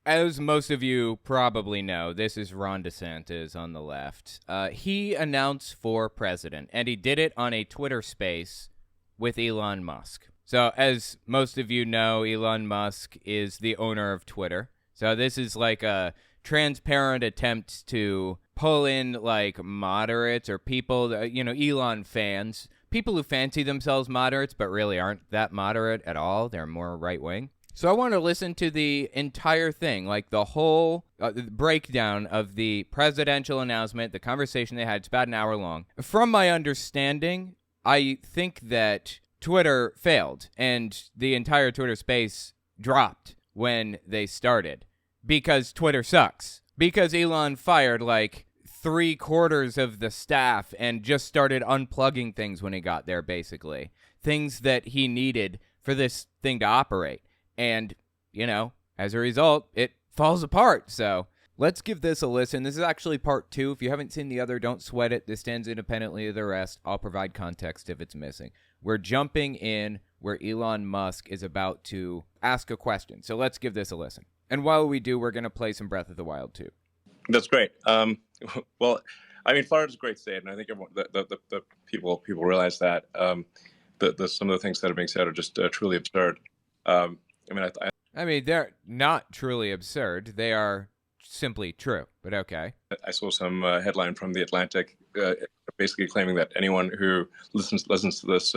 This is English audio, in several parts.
As most of you probably know, this is Ron DeSantis on the left. He announced for president, and he did it on a Twitter space with Elon Musk. So as most of you know, Elon Musk is the owner of Twitter. So this is like a transparent attempt to pull in like moderates or people, Elon fans, people who fancy themselves moderates but really aren't that moderate at all. They're more right-wing. So I want to listen to the entire thing, like the whole breakdown of the presidential announcement, the conversation they had. It's about an hour long. From my understanding, I think that Twitter failed and the entire Twitter space dropped when they started because Twitter sucks. Because Elon fired like 3/4 of the staff and just started unplugging things when he got there, basically. Things that he needed for this thing to operate. And, as a result, it falls apart. So let's give this a listen. This is actually part 2. If you haven't seen the other, don't sweat it. This stands independently of the rest. I'll provide context if it's missing. We're jumping in where Elon Musk is about to ask a question. So let's give this a listen. And while we do, we're going to play some Breath of the Wild, too. That's great. Well, I mean, Florida's a great state, and I think everyone, the people realize that. Some of the things that are being said are just truly absurd. I mean, they're not truly absurd. They are simply true, but okay. I saw some headline from The Atlantic basically claiming that anyone who listens to this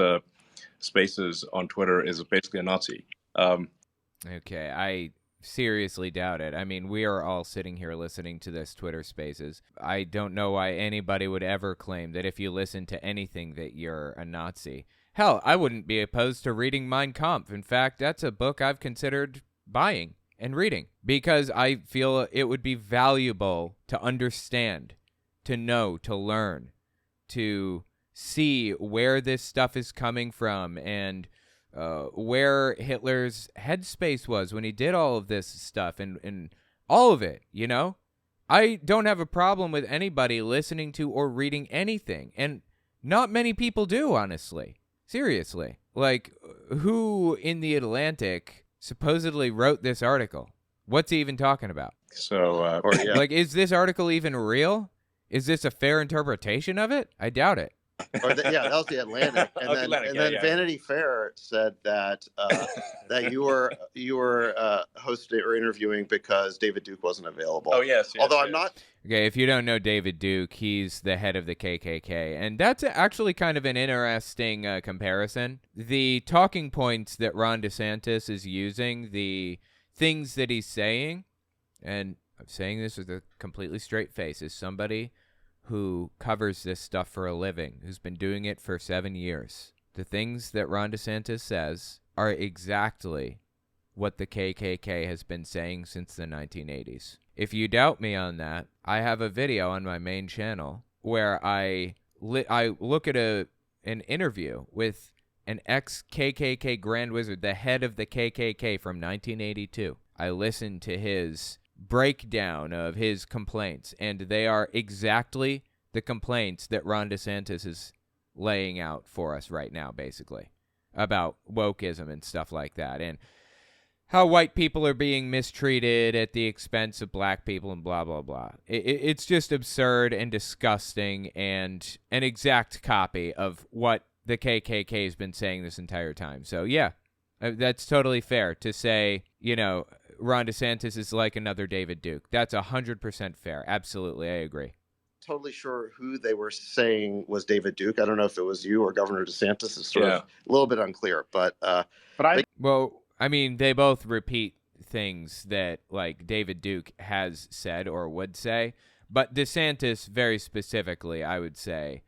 spaces on Twitter is basically a Nazi. Okay, I seriously doubt it. I mean, we are all sitting here listening to this Twitter spaces. I don't know why anybody would ever claim that if you listen to anything that you're a Nazi. Hell, I wouldn't be opposed to reading Mein Kampf. In fact, that's a book I've considered buying and reading because I feel it would be valuable to understand, to know, to learn, to see where this stuff is coming from and where Hitler's headspace was when he did all of this stuff and all of it, I don't have a problem with anybody listening to or reading anything, and not many people do, honestly. Seriously. Like, who in The Atlantic supposedly wrote this article? What's he even talking about? So, Like, is this article even real? Is this a fair interpretation of it? I doubt it. That was The Atlantic, and then Vanity Fair said that that you were hosting or interviewing because David Duke wasn't available. Oh yes. Although I'm not. Okay, if you don't know David Duke, he's the head of the KKK, and that's actually kind of an interesting comparison. The talking points that Ron DeSantis is using, the things that he's saying, and I'm saying this with a completely straight face, is somebody who covers this stuff for a living, who's been doing it for 7 years. The things that Ron DeSantis says are exactly what the KKK has been saying since the 1980s. If you doubt me on that, I have a video on my main channel where I look at an interview with an ex-KKK Grand Wizard, the head of the KKK from 1982. I listened to his breakdown of his complaints, and they are exactly the complaints that Ron DeSantis is laying out for us right now, basically, about wokeism and stuff like that, and how white people are being mistreated at the expense of black people and blah, blah, blah. It's just absurd and disgusting and an exact copy of what the KKK has been saying this entire time. So, yeah, that's totally fair to say, Ron DeSantis is like another David Duke. That's 100% fair. Absolutely, I agree. Totally sure who they were saying was David Duke. I don't know if it was you or Governor DeSantis. It's sort of a little bit unclear, but I mean, they both repeat things that like David Duke has said or would say, but DeSantis very specifically, I would say,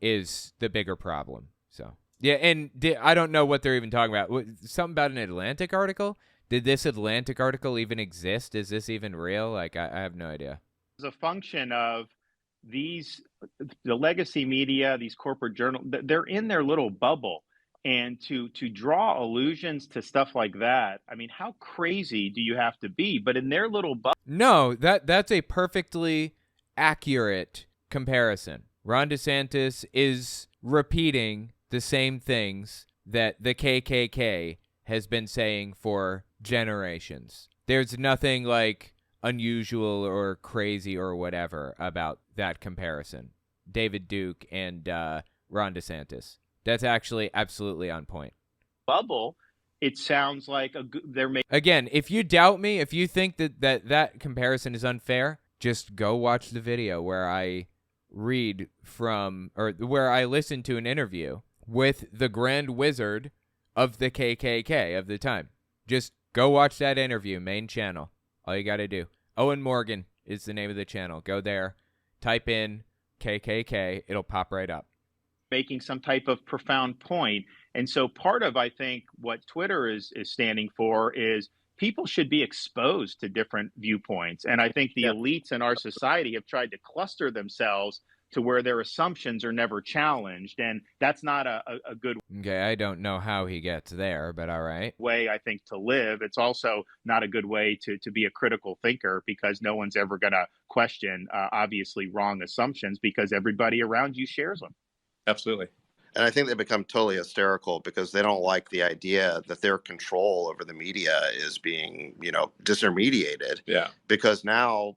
is the bigger problem. So yeah, and I don't know what they're even talking about. Something about an Atlantic article. Did this Atlantic article even exist? Is this even real? Like, I have no idea. As a function of the legacy media, these corporate journals, they're in their little bubble. And to draw allusions to stuff like that, I mean, how crazy do you have to be? But in their little bubble. No, that's a perfectly accurate comparison. Ron DeSantis is repeating the same things that the KKK has been saying for generations. There's nothing like unusual or crazy or whatever about that comparison. David Duke and Ron DeSantis. That's actually absolutely on point. Bubble, it sounds like they're making. Again, if you doubt me, if you think that comparison is unfair, just go watch the video where I read from, or where I listen to an interview with the Grand Wizard of the KKK of the time. Just go watch that interview, main channel. All you got to do. Owen Morgan is the name of the channel. Go there, type in KKK, it'll pop right up. Making some type of profound point. And so part of, I think, what Twitter is standing for is people should be exposed to different viewpoints. And I think the elites in our society have tried to cluster themselves to where their assumptions are never challenged. And that's not a good Okay, I don't know how he gets there, but all right. way, I think, to live. It's also not a good way to be a critical thinker, because no one's ever going to question obviously wrong assumptions, because everybody around you shares them. Absolutely. And I think they become totally hysterical because they don't like the idea that their control over the media is being, disintermediated. Yeah. Because now,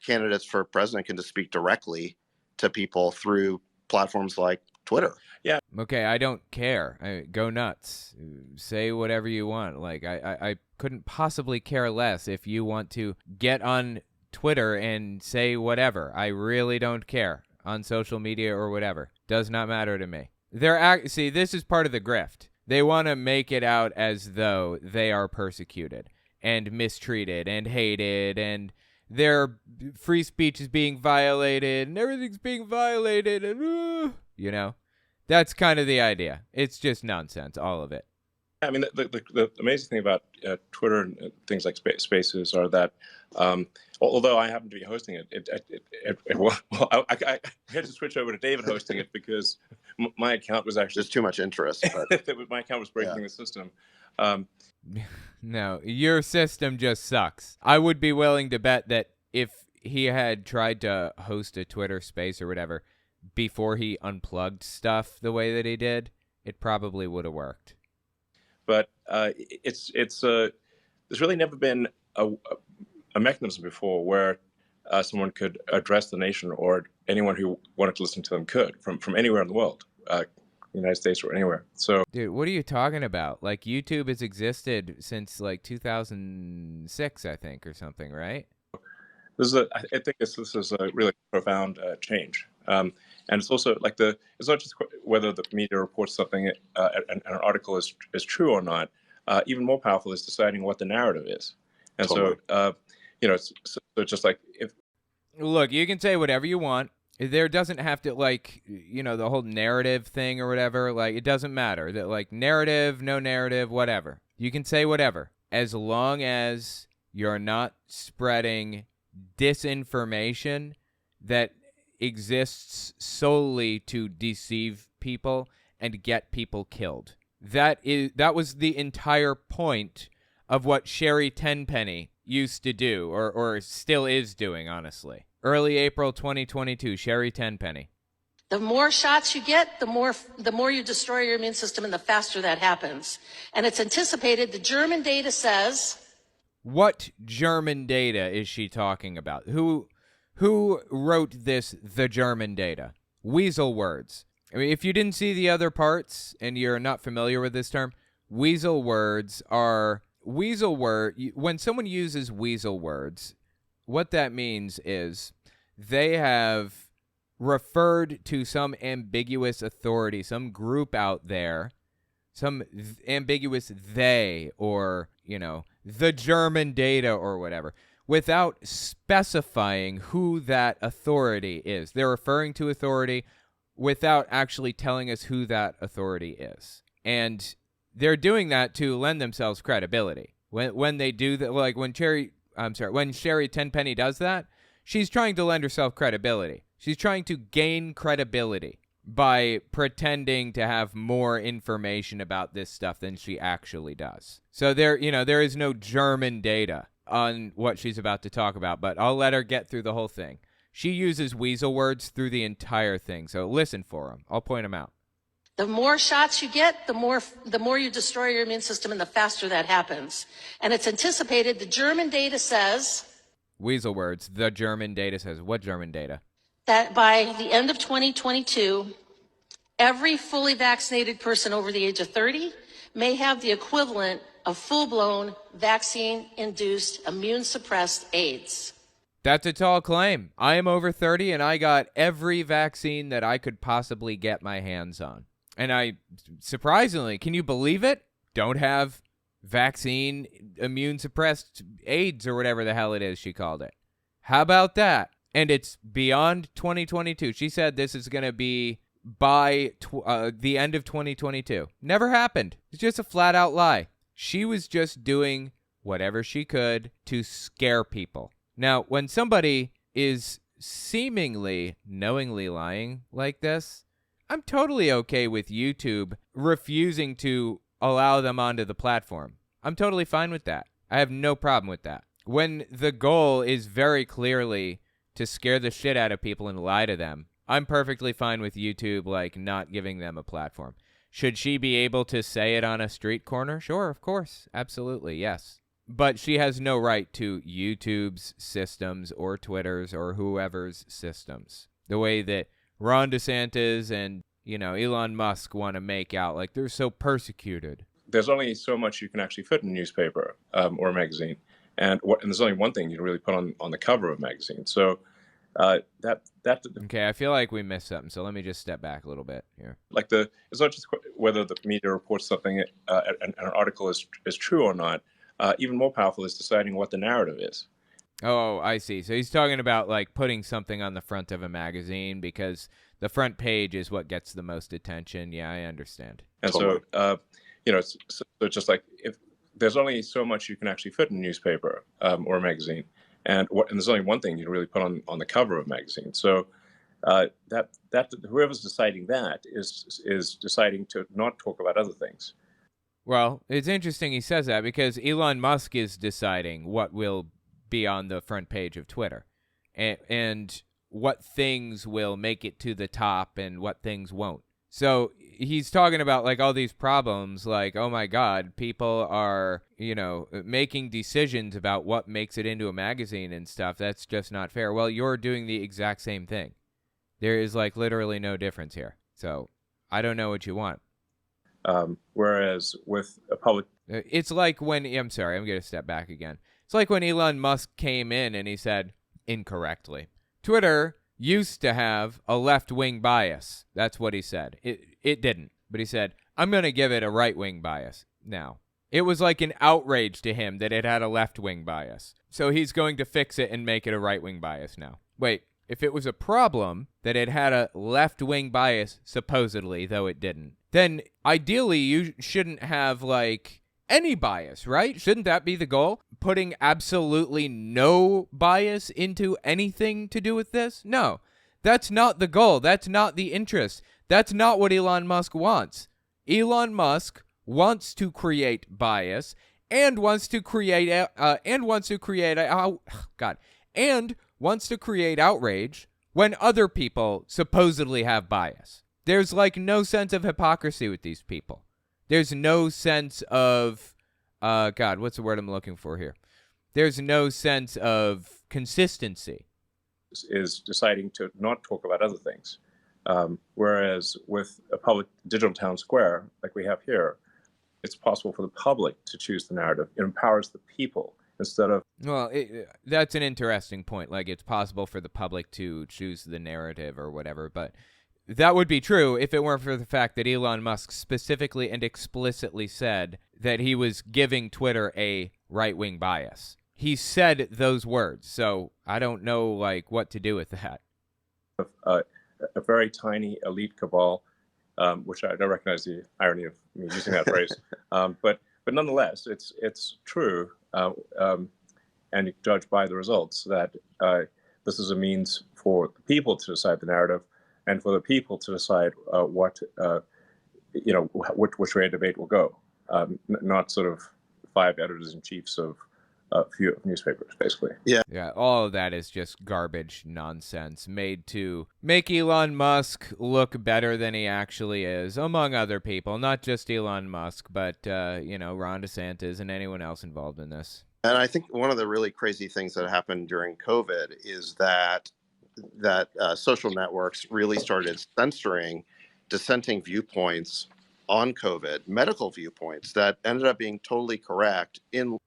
candidates for president can just speak directly to people through platforms like Twitter. Yeah. Okay, I don't care. Go nuts. Say whatever you want. Like, I couldn't possibly care less if you want to get on Twitter and say whatever. I really don't care. On social media or whatever. Does not matter to me. See, this is part of the grift. They want to make it out as though they are persecuted and mistreated and hated, and their free speech is being violated and everything's being violated, and that's kind of the idea. It's just nonsense, all of it. I mean, the amazing thing about Twitter and things like Spaces are that, although I happen to be hosting it, I had to switch over to David hosting it because my account was actually there's too much interest. But my account was breaking the system. No, your system just sucks. I would be willing to bet that if he had tried to host a Twitter Space or whatever before he unplugged stuff the way that he did, it probably would have worked. But there's really never been a mechanism before where someone could address the nation, or anyone who wanted to listen to them could, from anywhere in the world, United States or anywhere. So, dude, what are you talking about? Like, YouTube has existed since like 2006, I think, or something, right? I think this is a really profound change. And it's also like it's not just whether the media reports something and an article is true or not. Even more powerful is deciding what the narrative is. And totally. So just like look, you can say whatever you want. There doesn't have to, the whole narrative thing or whatever. Like, it doesn't matter. That, like, narrative, no narrative, whatever. You can say whatever, as long as you're not spreading disinformation that exists solely to deceive people and get people killed. That was the entire point of what Sherry Tenpenny used to do, or still is doing, honestly. Early April 2022, Sherry Tenpenny. The more shots you get, the more you destroy your immune system, and the faster that happens. And it's anticipated. The German data says. What German data is she talking about? Who wrote this, the German data? Weasel words. I mean, if you didn't see the other parts and you're not familiar with this term, weasel words are when someone uses weasel words, what that means is they have referred to some ambiguous authority, some group out there, some ambiguous they, or, the German data or whatever, without specifying who that authority is. They're referring to authority without actually telling us who that authority is. And they're doing that to lend themselves credibility. When they do that, like when Sherry Tenpenny does that, she's trying to lend herself credibility. She's trying to gain credibility by pretending to have more information about this stuff than she actually does. So there is no German data on what she's about to talk about, but I'll let her get through the whole thing. She uses weasel words through the entire thing, so listen for them. I'll point them out. The more shots you get, the more you destroy your immune system and the faster that happens. And it's anticipated, the German data says... Weasel words, the German data says. What German data? That by the end of 2022, every fully vaccinated person over the age of 30 may have the equivalent of full-blown vaccine-induced immune-suppressed AIDS. That's a tall claim. I am over 30 and I got every vaccine that I could possibly get my hands on. And I, surprisingly, can you believe it? Don't have vaccine immune suppressed AIDS or whatever the hell it is she called it. How about that? And it's beyond 2022. She said this is going to be by the end of 2022. Never happened. It's just a flat out lie. She was just doing whatever she could to scare people. Now, when somebody is seemingly knowingly lying like this, I'm totally okay with YouTube refusing to allow them onto the platform. I'm totally fine with that. I have no problem with that. When the goal is very clearly to scare the shit out of people and lie to them, I'm perfectly fine with YouTube, like, not giving them a platform. Should she be able to say it on a street corner? Sure, of course. Absolutely, yes. But she has no right to YouTube's systems or Twitter's or whoever's systems. The way that Ron DeSantis and, Elon Musk want to make out like they're so persecuted. There's only so much you can actually fit in a newspaper or a magazine. And there's only one thing you can really put on the cover of a magazine. So Okay, I feel like we missed something, so let me just step back a little bit here. It's not just whether the media reports something and an article is true or not. Even more powerful is deciding what the narrative is. Oh, I see. So he's talking about like putting something on the front of a magazine because the front page is what gets the most attention. Yeah, I understand. And so it's just like if there's only so much you can actually fit in a newspaper or a magazine. And there's only one thing you can really put on the cover of a magazine. So whoever's deciding that is deciding to not talk about other things. Well, it's interesting he says that because Elon Musk is deciding what will be on the front page of Twitter and what things will make it to the top and what things won't. So he's talking about like all these problems like, oh my God, people are, making decisions about what makes it into a magazine and stuff. That's just not fair. Well, you're doing the exact same thing. There is like literally no difference here. So I don't know what you want. Whereas with a public... It's like when... I'm sorry, I'm going to step back again. It's like when Elon Musk came in and he said, incorrectly, Twitter used to have a left-wing bias. That's what he said. It didn't. But he said, I'm going to give it a right-wing bias now. It was like an outrage to him that it had a left-wing bias. So he's going to fix it and make it a right-wing bias now. Wait, if it was a problem that it had a left-wing bias, supposedly, though it didn't, then ideally you shouldn't have, like, any bias, right? Shouldn't that be the goal? Putting absolutely no bias into anything to do with this? No, that's not the goal. That's not the interest. That's not what Elon Musk wants. Elon Musk wants to create bias and wants to create outrage when other people supposedly have bias. There's like no sense of hypocrisy with these people. There's no sense of, what's the word I'm looking for here? There's no sense of consistency. Is deciding to not talk about other things. Whereas with a public digital town square, like we have here, it's possible for the public to choose the narrative. It empowers the people instead of... Well, that's an interesting point. Like, it's possible for the public to choose the narrative or whatever, but that would be true if it weren't for the fact that Elon Musk specifically and explicitly said that he was giving Twitter a right-wing bias. He said those words, so I don't know, like, what to do with that. A very tiny elite cabal, which I don't recognize the irony of me using that phrase, but nonetheless, it's true, and you judge by the results that this is a means for the people to decide the narrative, and for the people to decide which way a debate will go, not sort of 5 editors-in-chiefs of few newspapers, basically. Yeah, all of that is just garbage nonsense made to make Elon Musk look better than he actually is, among other people. Not just Elon Musk, but, Ron DeSantis and anyone else involved in this. And I think one of the really crazy things that happened during COVID is that social networks really started censoring dissenting viewpoints on COVID, medical viewpoints that ended up being totally correct in.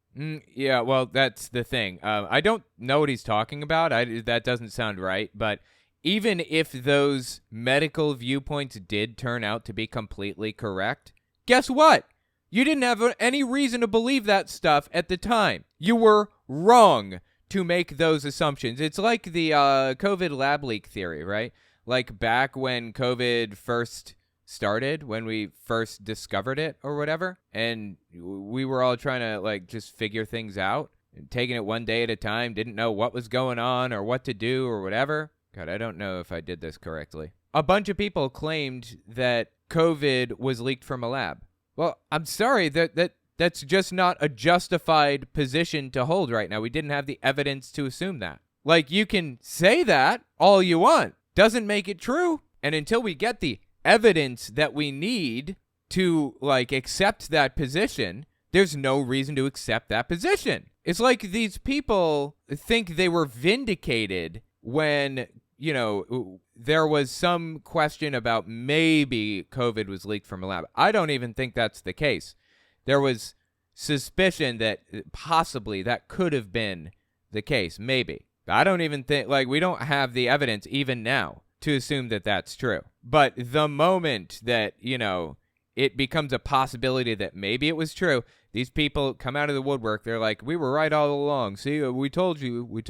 Yeah, well, that's the thing. I don't know what he's talking about. That doesn't sound right. But even if those medical viewpoints did turn out to be completely correct, guess what? You didn't have any reason to believe that stuff at the time. You were wrong to make those assumptions. It's like the COVID lab leak theory, right? Like back when COVID first started, when we first discovered it or whatever, and we were all trying to just figure things out, taking it one day at a time, didn't know what was going on or what to do or whatever. God, I don't know if I did this correctly. A bunch of people claimed that COVID was leaked from a lab. Well, I'm sorry, that's just not a justified position to hold right now. We didn't have the evidence to assume that. You can say that all you want. Doesn't make it true. And until we get the evidence that we need to accept that position, there's no reason to accept that position. It's like these people think they were vindicated when, there was some question about maybe COVID was leaked from a lab. I don't even think that's the case. There was suspicion that possibly that could have been the case, maybe. I don't even think, we don't have the evidence even now to assume that that's true. But the moment that, it becomes a possibility that maybe it was true, these people come out of the woodwork. They're like, we were right all along. See, we told you we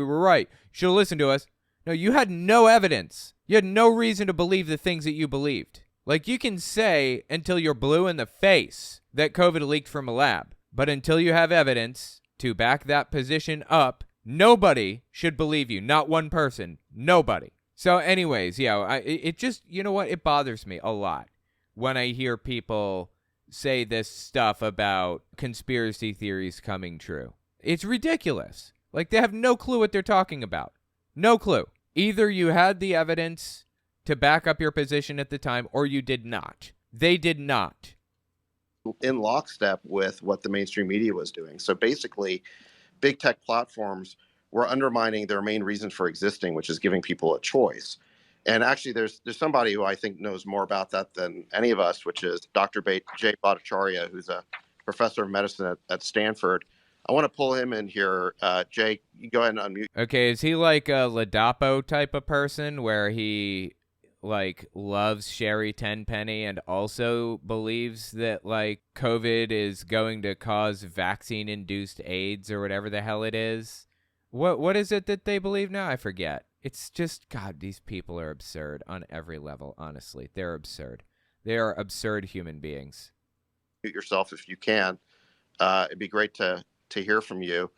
were right. You should have listened to us. No, you had no evidence. You had no reason to believe the things that you believed. You can say until you're blue in the face that COVID leaked from a lab, but until you have evidence to back that position up, nobody should believe you. Not one person. Nobody. So anyways, it just, it bothers me a lot when I hear people say this stuff about conspiracy theories coming true. It's ridiculous. They have no clue what they're talking about. No clue. Either you had the evidence to back up your position at the time, or you did not. They did not. In lockstep with what the mainstream media was doing. So basically, big tech platforms were undermining their main reason for existing, which is giving people a choice. And actually, there's somebody who I think knows more about that than any of us, which is Dr. Jay Bhattacharya, who's a professor of medicine at Stanford. I want to pull him in here. Jake, you go ahead and unmute. Okay, is he like a Ladapo type of person where he loves Sherry Tenpenny and also believes that COVID is going to cause vaccine-induced AIDS or whatever the hell it is? What is it that they believe now? I forget. It's just, God, these people are absurd on every level, honestly. They're absurd. They are absurd human beings. Mute yourself if you can. It'd be great to hear from you.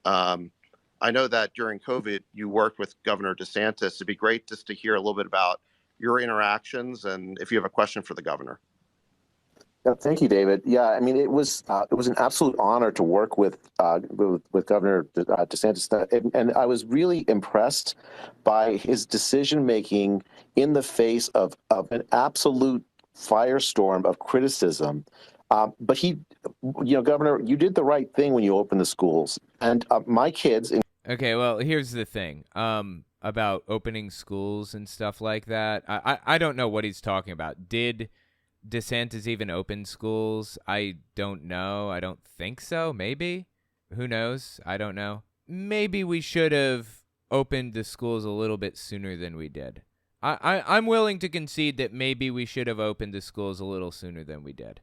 I know that during COVID, you worked with Governor DeSantis. It'd be great just to hear a little bit about your interactions and if you have a question for the governor. Yeah, thank you, David. Yeah, I mean, it was an absolute honor to work with Governor DeSantis, and I was really impressed by his decision making in the face of an absolute firestorm of criticism. But he, Governor, you did the right thing when you opened the schools, and my kids. Okay, well, here's the thing. About opening schools and stuff like that. I don't know what he's talking about. Did DeSantis even open schools? I don't know. I don't think so. Maybe. Who knows? I don't know. Maybe we should have opened the schools a little bit sooner than we did. I'm willing to concede that maybe we should have opened the schools a little sooner than we did.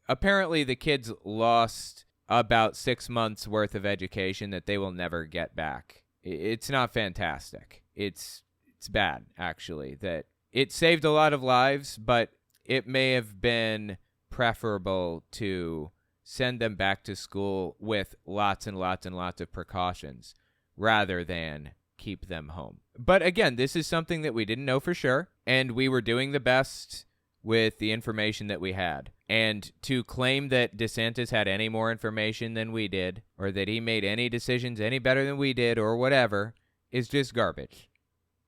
Apparently the kids lost about 6 months worth of education that they will never get back. It's not fantastic. It's bad, actually, that it saved a lot of lives, but it may have been preferable to send them back to school with lots and lots and lots of precautions rather than keep them home. But again, this is something that we didn't know for sure, and we were doing the best with the information that we had. And to claim that DeSantis had any more information than we did, or that he made any decisions any better than we did, or whatever, is just garbage.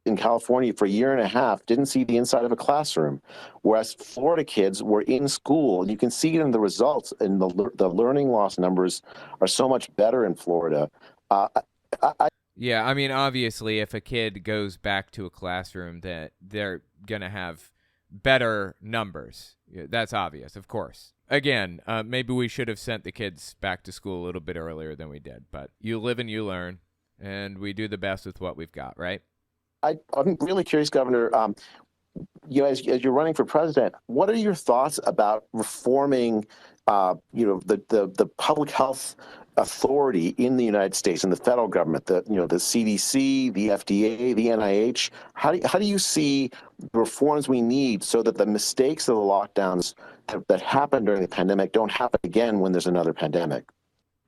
In California for a year and a half, didn't see the inside of a classroom, whereas Florida kids were in school. You can see it in the results, and the learning loss numbers are so much better in Florida. Yeah, I mean, obviously, if a kid goes back to a classroom, that they're going to have better numbers. That's obvious, of course. Again, maybe we should have sent the kids back to school a little bit earlier than we did, but you live and you learn, and we do the best with what we've got, right? I'm really curious, Governor, as you're running for president, what are your thoughts about reforming, the public health authority in the United States and the federal government, the CDC, the FDA, the NIH? How do you see the reforms we need so that the mistakes of the lockdowns that happened during the pandemic don't happen again when there's another pandemic?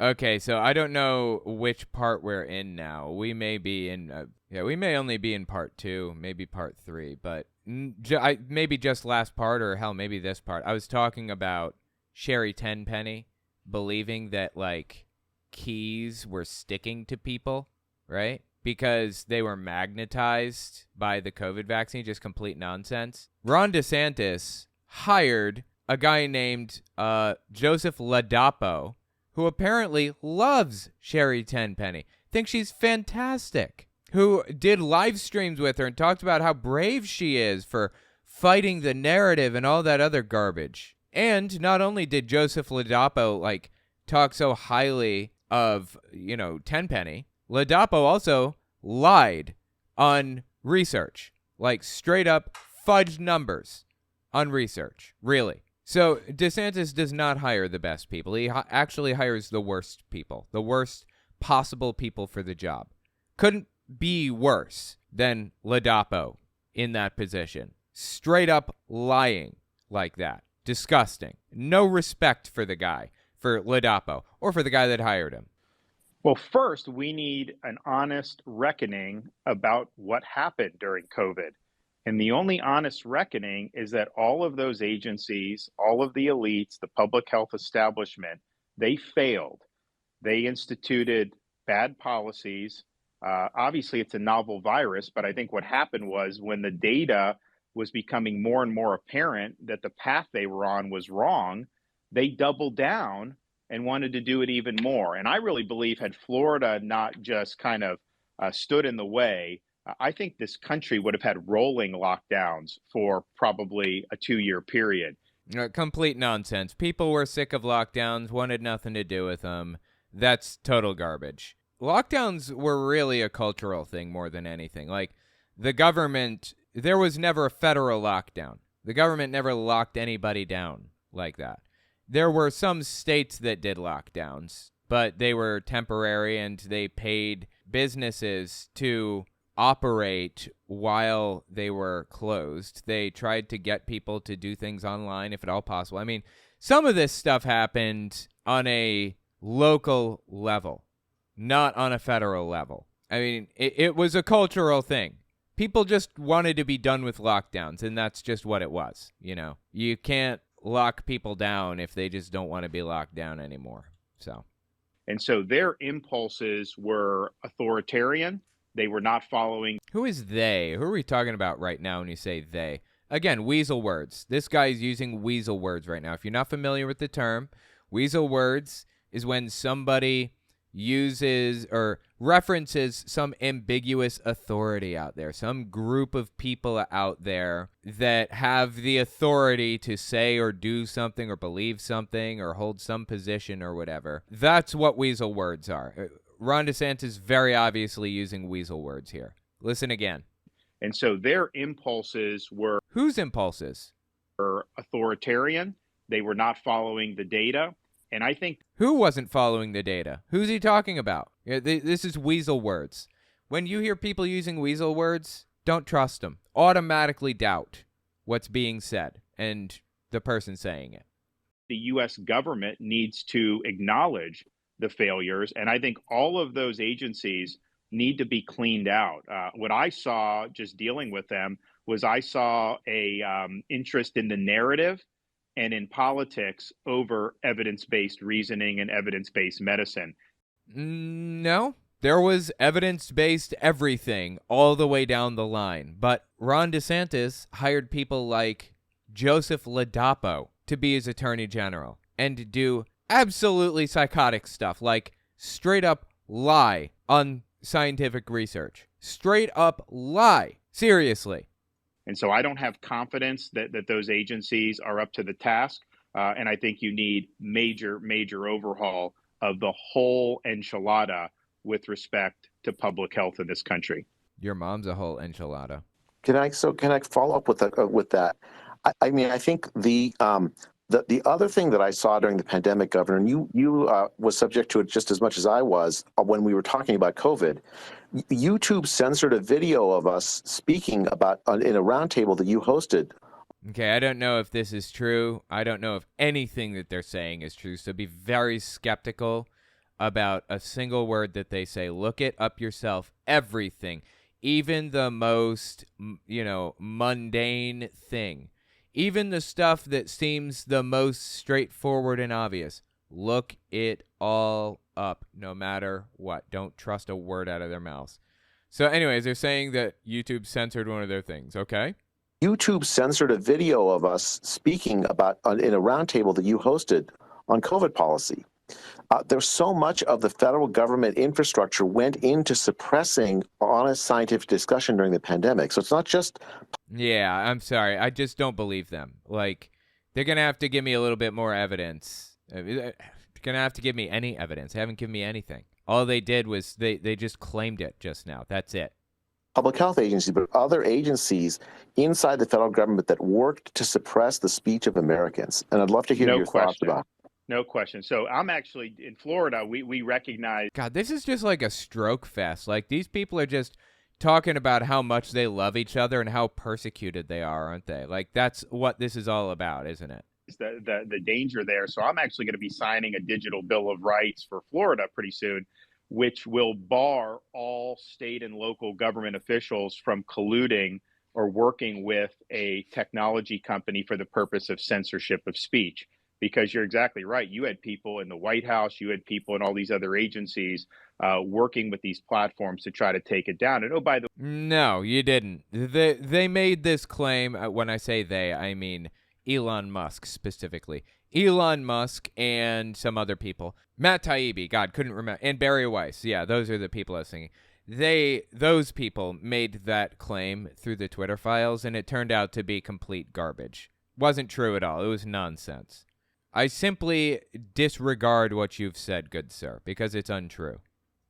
Okay, so I don't know which part we're in now. We may be in, we may only be in part 2, maybe part 3, but maybe just last part, or hell, maybe this part. I was talking about Sherry Tenpenny believing that, like, keys were sticking to people, right? Because they were magnetized by the COVID vaccine, just complete nonsense. Ron DeSantis hired a guy named Joseph Ladapo, who apparently loves Sherry Tenpenny, thinks she's fantastic, who did live streams with her and talked about how brave she is for fighting the narrative and all that other garbage. And not only did Joseph Ladapo, talk so highly of, Tenpenny, Ladapo also lied on research, straight up fudged numbers on research, really. So DeSantis does not hire the best people. He actually hires the worst people, the worst possible people for the job. Couldn't be worse than Ladapo in that position. Straight up lying like that. Disgusting. No respect for the guy, for Ladapo, or for the guy that hired him. Well, first, we need an honest reckoning about what happened during COVID. And the only honest reckoning is that all of those agencies, all of the elites, the public health establishment, they failed. They instituted bad policies. Obviously, it's a novel virus, but I think what happened was when the data was becoming more and more apparent that the path they were on was wrong, they doubled down and wanted to do it even more. And I really believe had Florida not just kind of stood in the way, I think this country would have had rolling lockdowns for probably a 2-year period. Complete nonsense. People were sick of lockdowns, wanted nothing to do with them. That's total garbage. Lockdowns were really a cultural thing more than anything. The government, there was never a federal lockdown. The government never locked anybody down like that. There were some states that did lockdowns, but they were temporary and they paid businesses to operate while they were closed. They tried to get people to do things online if at all possible. I mean, some of this stuff happened on a local level, not on a federal level. I mean, it was a cultural thing. People just wanted to be done with lockdowns, and that's just what it was. You can't lock people down if they just don't want to be locked down anymore. And so their impulses were authoritarian. They were not following. Who is they? Who are we talking about right now when you say they? Again, weasel words. This guy's using weasel words right now. If you're not familiar with the term, weasel words is when somebody uses or references some ambiguous authority out there, some group of people out there that have the authority to say or do something or believe something or hold some position or whatever. That's what weasel words are. Ron DeSantis very obviously using weasel words here. Listen again. And so their impulses were... Whose impulses? Were authoritarian. They were not following the data. And I think... Who wasn't following the data? Who's he talking about? This is weasel words. When you hear people using weasel words, don't trust them. Automatically doubt what's being said and the person saying it. The U.S. government needs to acknowledge the failures. And I think all of those agencies need to be cleaned out. What I saw just dealing with them was I saw a interest in the narrative and in politics over evidence-based reasoning and evidence-based medicine. No, there was evidence-based everything all the way down the line. But Ron DeSantis hired people like Joseph Ladapo to be his attorney general and to do absolutely psychotic stuff, like straight up lie on scientific research. Straight up lie. Seriously. And so I don't have confidence that those agencies are up to the task. And I think you need major overhaul of the whole enchilada with respect to public health in this country. Your mom's a whole enchilada. Can I follow up with that? I mean, I think the other thing that I saw during the pandemic, Governor, and you was subject to it just as much as I was when we were talking about COVID. YouTube censored a video of us speaking about in a roundtable that you hosted. Okay, I don't know if this is true. I don't know if anything that they're saying is true. So be very skeptical about a single word that they say. Look it up yourself. Everything, even the most, mundane thing, even the stuff that seems the most straightforward and obvious. Look it all up, no matter what. Don't trust a word out of their mouths. So anyways, they're saying that YouTube censored one of their things, okay? YouTube censored a video of us speaking about in a roundtable that you hosted on COVID policy. There's so much of the federal government infrastructure went into suppressing honest scientific discussion during the pandemic. So it's not just... Yeah, I'm sorry. I just don't believe them. Like, they're going to have to give me a little bit more evidence. They're going to have to give me any evidence. They haven't given me anything. All they did was they just claimed it just now. That's it. Public health agencies, but other agencies inside the federal government that worked to suppress the speech of Americans. And I'd love to hear your thoughts about it. No question. So I'm actually in Florida. We recognize. God, this is just like a stroke fest. Like, these people are just talking about how much they love each other and how persecuted they are, aren't they? Like, that's what this is all about, isn't it? The danger there. So I'm actually going to be signing a digital Bill of Rights for Florida pretty soon, which will bar all state and local government officials from colluding or working with a technology company for the purpose of censorship of speech. Because you're exactly right. You had people in the White House, you had people in all these other agencies working with these platforms to try to take it down. And by the way, no, you didn't. They made this claim. When I say they, I mean Elon Musk specifically. Elon Musk and some other people. Matt Taibbi, God, couldn't remember. And Barry Weiss. Yeah, those are the people I was thinking. Those people made that claim through the Twitter files, and it turned out to be complete garbage. Wasn't true at all. It was nonsense. I simply disregard what you've said, good sir, because it's untrue.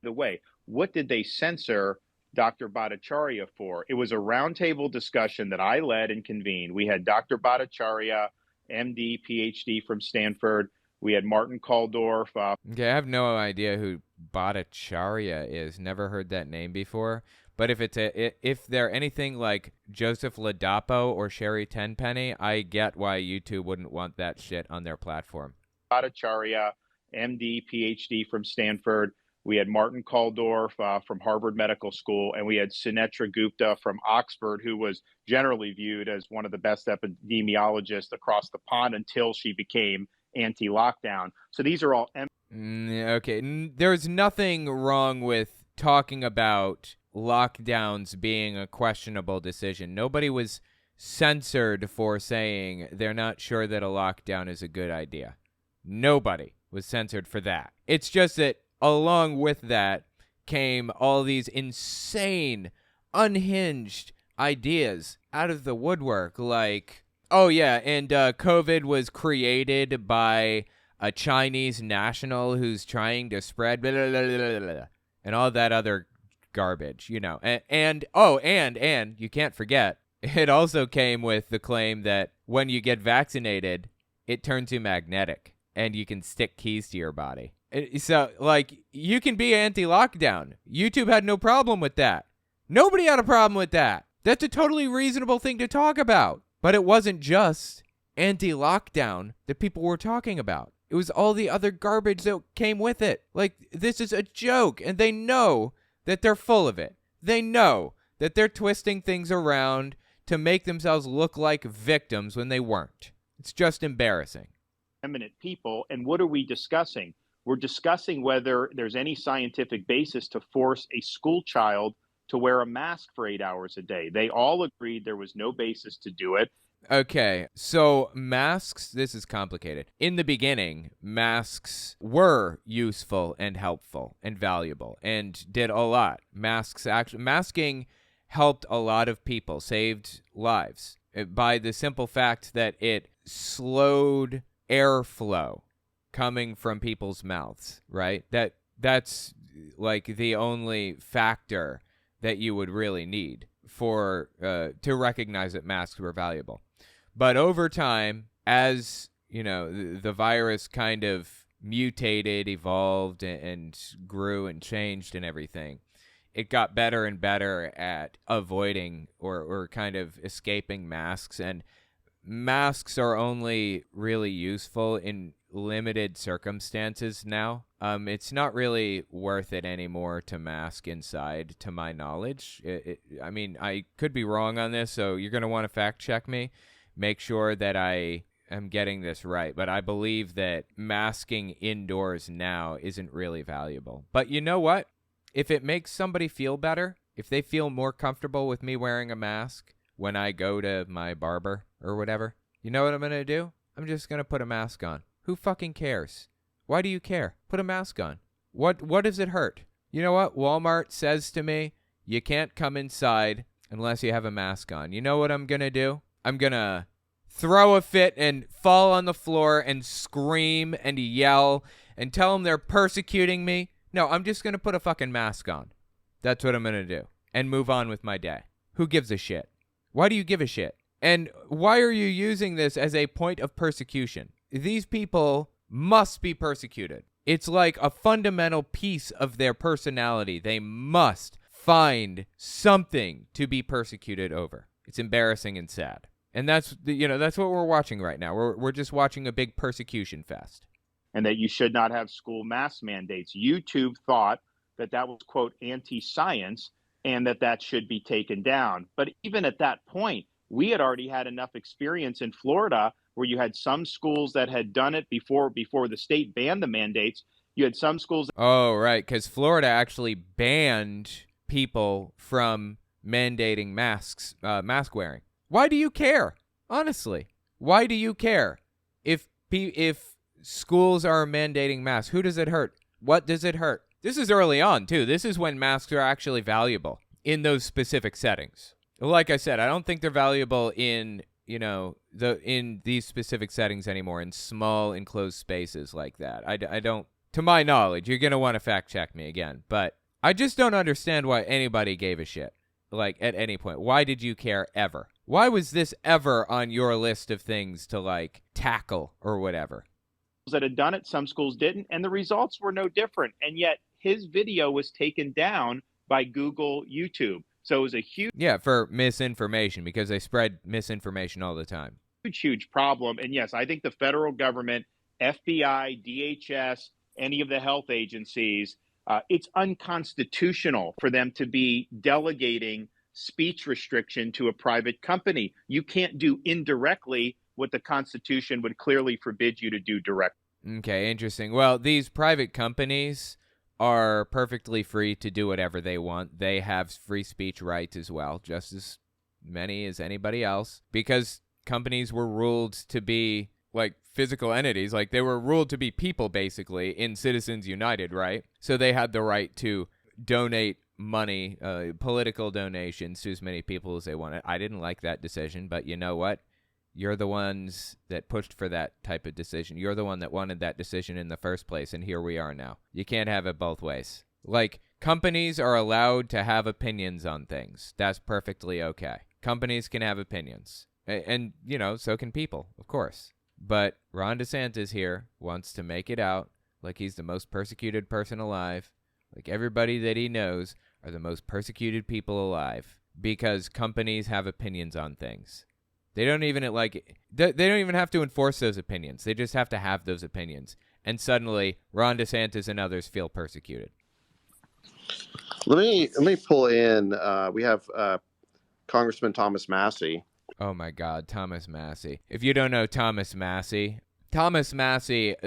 The way, what did they censor Dr. Bhattacharya for? It was a roundtable discussion that I led and convened. We had Dr. Bhattacharya, MD, PhD from Stanford. We had Martin Kaldorf. Okay, I have no idea who Bhattacharya is. Never heard that name before. But if they're anything like Joseph Ladapo or Sherry Tenpenny, I get why YouTube wouldn't want that shit on their platform. Bhattacharya, MD, PhD from Stanford. We had Martin Kaldorf from Harvard Medical School, and we had Sunetra Gupta from Oxford, who was generally viewed as one of the best epidemiologists across the pond until she became anti-lockdown. So these are all... Okay, there's nothing wrong with talking about lockdowns being a questionable decision. Nobody was censored for saying they're not sure that a lockdown is a good idea. Nobody was censored for that. It's just that along with that came all these insane, unhinged ideas out of the woodwork, like, oh yeah, and COVID was created by a Chinese national who's trying to spread blah, blah, blah, blah, blah, and all that other garbage, and you can't forget, it also came with the claim that when you get vaccinated, it turns you magnetic and you can stick keys to your body. So, like, you can be anti-lockdown. YouTube had no problem with that. Nobody had a problem with that. That's a totally reasonable thing to talk about. But it wasn't just anti-lockdown that people were talking about. It was all the other garbage that came with it. Like, this is a joke, and they know that they're full of it. They know that they're twisting things around to make themselves look like victims when they weren't. It's just embarrassing. Eminent people. And what are we discussing? We're discussing whether there's any scientific basis to force a school child to wear a mask for 8 hours a day. They all agreed there was no basis to do it. Okay, so masks, this is complicated. In the beginning, masks were useful and helpful and valuable and did a lot. Masking helped a lot of people, saved lives by the simple fact that it slowed airflow coming from people's mouths, right? That's like the only factor that you would really need for to recognize that masks were valuable. But over time, as you know, the virus kind of mutated, evolved, and grew and changed and everything, it got better and better at avoiding or kind of escaping masks. And masks are only really useful in limited circumstances now. It's not really worth it anymore to mask inside, to my knowledge. I mean, I could be wrong on this, so you're going to want to fact check me. Make sure that I am getting this right. But I believe that masking indoors now isn't really valuable. But you know what? If it makes somebody feel better, if they feel more comfortable with me wearing a mask when I go to my barber or whatever, you know what I'm going to do? I'm just going to put a mask on. Who fucking cares? Why do you care? Put a mask on. What does it hurt? You know what? Walmart says to me, you can't come inside unless you have a mask on. You know what I'm going to do? I'm going to throw a fit and fall on the floor and scream and yell and tell them they're persecuting me. No, I'm just going to put a fucking mask on. That's what I'm going to do. And move on with my day. Who gives a shit? Why do you give a shit? And why are you using this as a point of persecution? These people must be persecuted. It's like a fundamental piece of their personality. They must find something to be persecuted over. It's embarrassing and sad. And that's what we're watching right now. We're just watching a big persecution fest. And that you should not have school mask mandates. YouTube thought that was, quote, anti-science and that should be taken down. But even at that point, we had already had enough experience in Florida where you had some schools that had done it before the state banned the mandates. You had some schools. Oh, right, because Florida actually banned people from mandating mask wearing. Why do you care? Honestly, why do you care? If schools are mandating masks, who does it hurt? What does it hurt? This is early on, too. This is when masks are actually valuable in those specific settings. Like I said, I don't think they're valuable in these specific settings anymore, in small enclosed spaces like that. I don't, to my knowledge. You're going to want to fact check me again, but I just don't understand why anybody gave a shit, like, at any point. Why did you care ever? Why was this ever on your list of things to, like, tackle or whatever? That had done it, some schools didn't, and the results were no different. And yet his video was taken down by Google, YouTube. So it was a huge... Yeah, for misinformation, because they spread misinformation all the time. Huge problem. And yes, I think the federal government, FBI, DHS, any of the health agencies, it's unconstitutional for them to be delegating speech restriction to a private company. You can't do indirectly what the Constitution would clearly forbid you to do directly. Okay, interesting. Well, these private companies are perfectly free to do whatever they want. They have free speech rights as well, just as many as anybody else, because companies were ruled to be like physical entities. Like, they were ruled to be people, basically, in Citizens United, right? So they had the right to donate money, political donations to as many people as they wanted. I didn't like that decision, but you know what? You're the ones that pushed for that type of decision. You're the one that wanted that decision in the first place, and here we are now. You can't have it both ways. Like, companies are allowed to have opinions on things. That's perfectly okay. Companies can have opinions. And so can people, of course. But Ron DeSantis here wants to make it out like he's the most persecuted person alive. Like, everybody that he knows are the most persecuted people alive because companies have opinions on things. They don't even they don't even have to enforce those opinions. They just have to have those opinions. And suddenly, Ron DeSantis and others feel persecuted. Let me pull in. We have Congressman Thomas Massey, Oh my God, Thomas Massie. If you don't know Thomas Massie,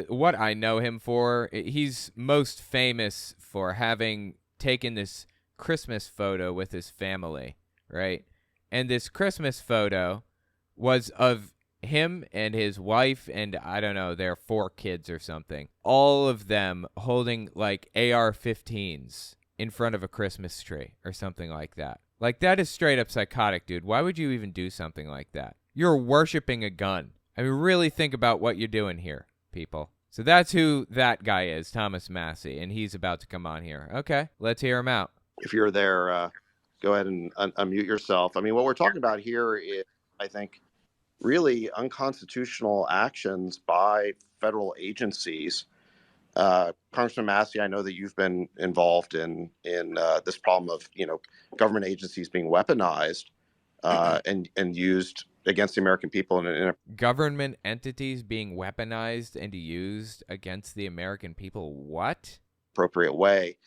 what I know him for, he's most famous for having taken this Christmas photo with his family, right? And this Christmas photo was of him and his wife and, I don't know, their 4 kids or something. All of them holding like AR-15s in front of a Christmas tree or something like that. Like, that is straight up psychotic, dude. Why would you even do something like that? You're worshiping a gun. I mean, really think about what you're doing here, people. So that's who that guy is, Thomas Massie, and he's about to come on here. Okay, let's hear him out. If you're there, go ahead and unmute yourself. I mean, what we're talking about here is, I think, really unconstitutional actions by federal agencies. Congressman Massey, I know that you've been involved in this problem of government agencies being weaponized and used against the American people in a government entities being weaponized and used against the American people. What? Appropriate way.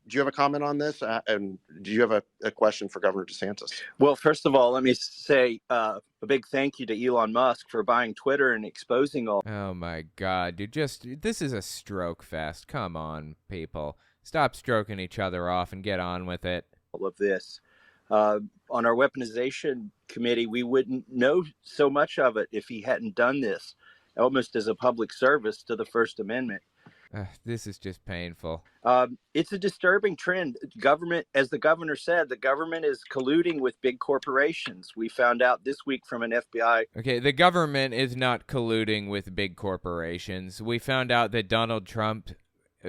Do you have a comment on this? And do you have a question for Governor DeSantis? Well, first of all, let me say a big thank you to Elon Musk for buying Twitter and exposing all. Oh, my God, dude. This is a stroke fest. Come on, people. Stop stroking each other off and get on with it. All of this. On our weaponization committee, we wouldn't know so much of it if he hadn't done this, almost as a public service to the First Amendment. This is just painful. It's a disturbing trend. Government, as the governor said, the government is colluding with big corporations. We found out this week from an FBI. Okay, the government is not colluding with big corporations. We found out that Donald Trump,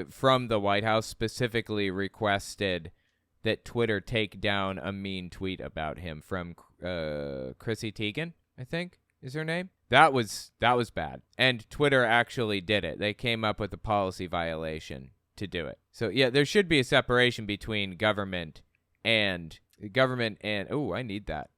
from the White House, specifically requested that Twitter take down a mean tweet about him from Chrissy Teigen, I think is her name. That was bad. And Twitter actually did it. They came up with a policy violation to do it. So yeah, there should be a separation between government and oh, I need that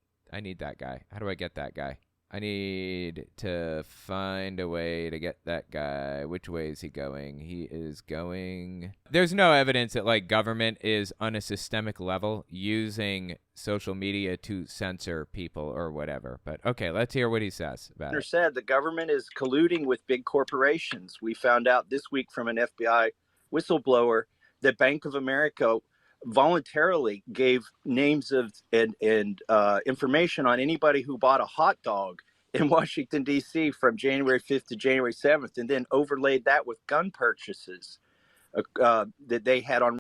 guy. How do I get that guy? I need to find a way to get that guy. Which way is he going? He is going... There's no evidence that, like, government is on a systemic level using social media to censor people or whatever. But, okay, let's hear what he says about it. Said the government is colluding with big corporations. We found out this week from an FBI whistleblower that Bank of America voluntarily gave names of and information on anybody who bought a hot dog in Washington, D.C. from January 5th to January 7th, and then overlaid that with gun purchases that they had on.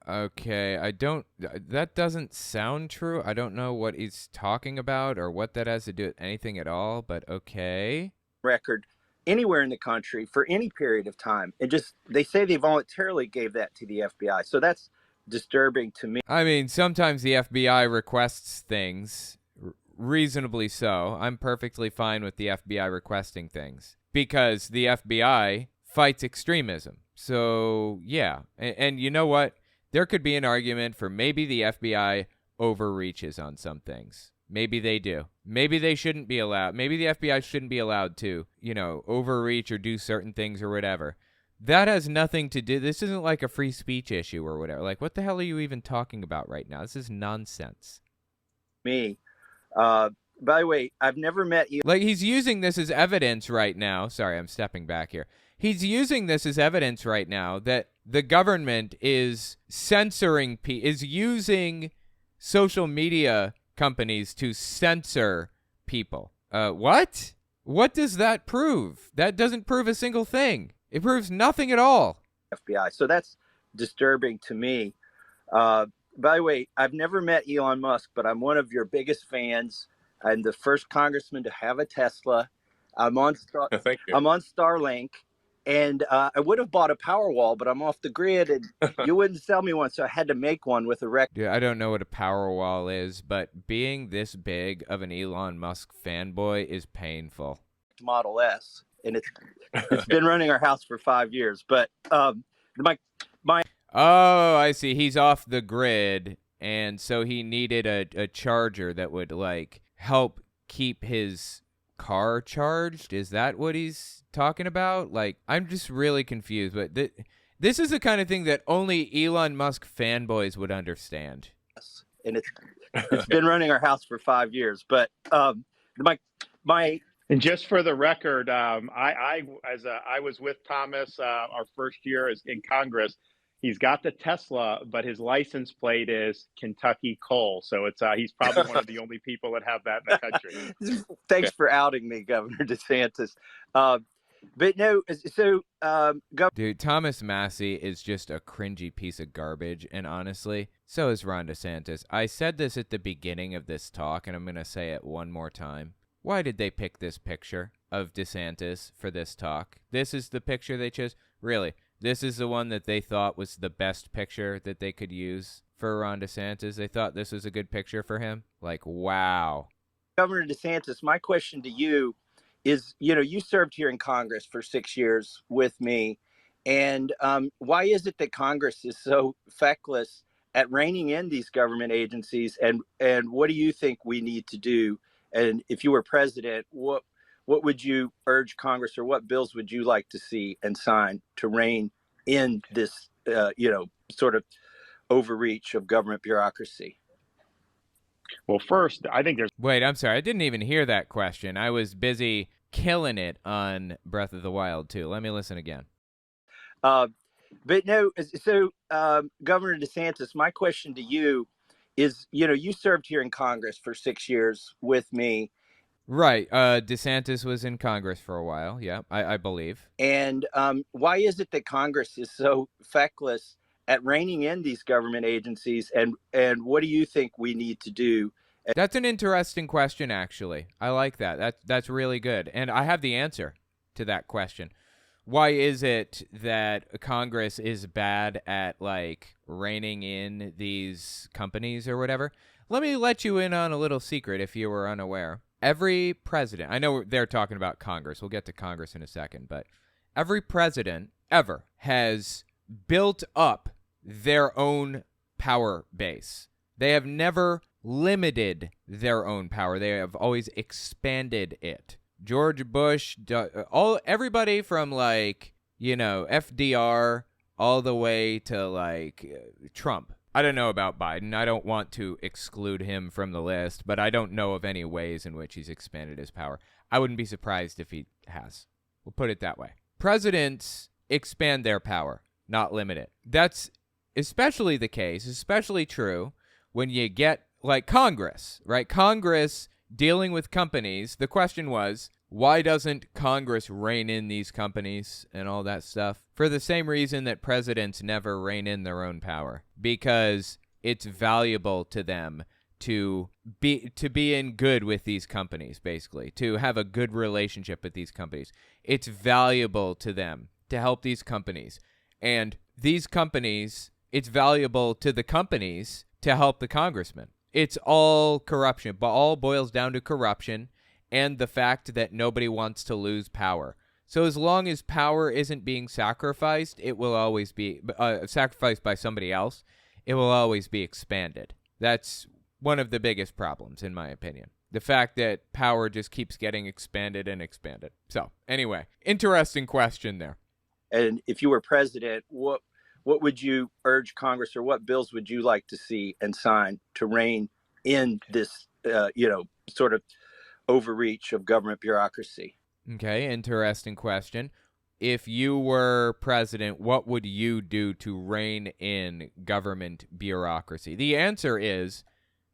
Okay, that doesn't sound true. I don't know what he's talking about or what that has to do with anything at all, but okay. Record anywhere in the country for any period of time. And just, they say they voluntarily gave that to the FBI. So that's disturbing to me. I mean, sometimes the FBI requests things, reasonably so. I'm perfectly fine with the FBI requesting things because the FBI fights extremism. So, yeah. And you know what? There could be an argument for maybe the FBI overreaches on some things. Maybe they do. Maybe they shouldn't be allowed. Maybe the FBI shouldn't be allowed to, overreach or do certain things or whatever. That has nothing to do. This isn't like a free speech issue or whatever. Like, what the hell are you even talking about right now? This is nonsense. Me. By the way, I've never met you. Like, he's using this as evidence right now. Sorry, I'm stepping back here. He's using this as evidence right now that the government is censoring is using social media companies to censor people. What? What does that prove? That doesn't prove a single thing. It proves nothing at all. FBI. So that's disturbing to me. By the way, I've never met Elon Musk, but I'm one of your biggest fans. I'm the first congressman to have a Tesla. I'm on Starlink. And I would have bought a Powerwall, but I'm off the grid, and you wouldn't sell me one, so I had to make one with a record. Dude, I don't know what a Powerwall is, but being this big of an Elon Musk fanboy is painful. Model S, and it's been running our house for 5 years. But my oh, I see. He's off the grid, and so he needed a charger that would like help keep his car charged. Is that what he's talking about? Like, I'm just really confused, but this is the kind of thing that only Elon Musk fanboys would understand. and it's been running our house for 5 years. But my And just for the record, I was with Thomas our first year in Congress. He's got the Tesla, but his license plate is Kentucky Coal. So he's probably one of the only people that have that in the country. Thanks for outing me, Governor DeSantis. But no, so Dude, Thomas Massey is just a cringy piece of garbage, and honestly, so is Ron DeSantis. I said this at the beginning of this talk, and I'm going to say it one more time. Why did they pick this picture of DeSantis for this talk? This is the picture they chose? Really? This is the one that they thought was the best picture that they could use for Ron DeSantis? They thought this was a good picture for him? Like, wow. Governor DeSantis, my question to you is, you served here in Congress for 6 years with me. And why is it that Congress is so feckless at reining in these government agencies? And what do you think we need to do? And if you were president, what would you urge Congress, or what bills would you like to see and sign to rein in this, sort of overreach of government bureaucracy? Well, first, I think there's... Wait, I'm sorry. I didn't even hear that question. I was busy killing it on Breath of the Wild, too. Let me listen again. But no, so Governor DeSantis, my question to you is, you served here in Congress for 6 years with me. Right. DeSantis was in Congress for a while. Yeah, I believe. And why is it that Congress is so feckless at reining in these government agencies? And what do you think we need to do? That's an interesting question, actually. I like that. That's really good. And I have the answer to that question. Why is it that Congress is bad at, like, reining in these companies or whatever? Let me let you in on a little secret if you were unaware. Every president, I know they're talking about Congress. We'll get to Congress in a second, but every president ever has built up their own power base. They have never limited their own power. They have always expanded it. George Bush, everybody from, like, FDR all the way to, like, Trump. I don't know about Biden. I don't want to exclude him from the list, but I don't know of any ways in which he's expanded his power. I wouldn't be surprised if he has. We'll put it that way. Presidents expand their power, not limit it. That's especially the case, especially true when you get, like, Congress, right? Congress dealing with companies. The question was, why doesn't Congress rein in these companies and all that stuff? For the same reason that presidents never rein in their own power. Because it's valuable to them to be in good with these companies, basically. To have a good relationship with these companies. It's valuable to them to help these companies. And these companies, it's valuable to the companies to help the congressman. It's all corruption, but all boils down to corruption and the fact that nobody wants to lose power. So as long as power isn't being sacrificed, it will always be sacrificed by somebody else. It will always be expanded. That's one of the biggest problems, in my opinion. The fact that power just keeps getting expanded and expanded. So anyway, interesting question there. And if you were president, what would you urge Congress, or what bills would you like to see and sign to rein in this, sort of overreach of government bureaucracy? Okay, interesting question. If you were president, what would you do to rein in government bureaucracy? The answer is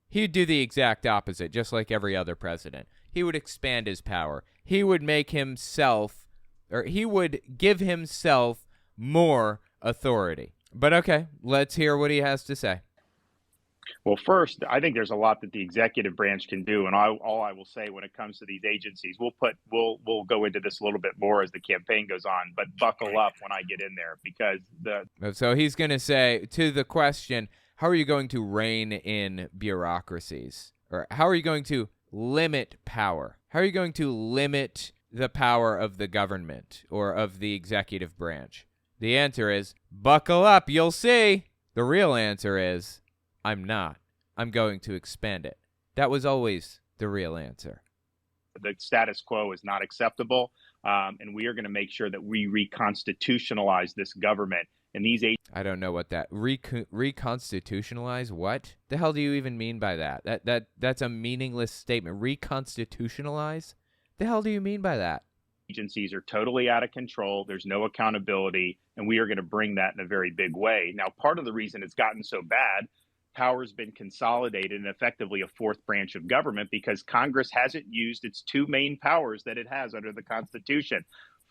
he'd do the exact opposite, just like every other president. He would expand his power. He would make himself, or he would give himself more authority. But okay, let's hear what he has to say. Well, first, I think there's a lot that the executive branch can do, and all I will say when it comes to these agencies, we'll go into this a little bit more as the campaign goes on, but buckle up when I get in there, because So he's going to say, to the question, how are you going to rein in bureaucracies? Or how are you going to limit power? How are you going to limit the power of the government or of the executive branch? The answer is, buckle up, you'll see. The real answer is, I'm not. I'm going to expand it. That was always the real answer. The status quo is not acceptable, and we are going to make sure that we reconstitutionalize this government And these I don't know what that reconstitutionalize. What the hell do you even mean by that? That's a meaningless statement. Reconstitutionalize? The hell do you mean by that? agencies are totally out of control. There's no accountability, and we are going to bring that in a very big way. Now, part of the reason it's gotten so bad, power's been consolidated in effectively a fourth branch of government because Congress hasn't used its two main powers that it has under the Constitution.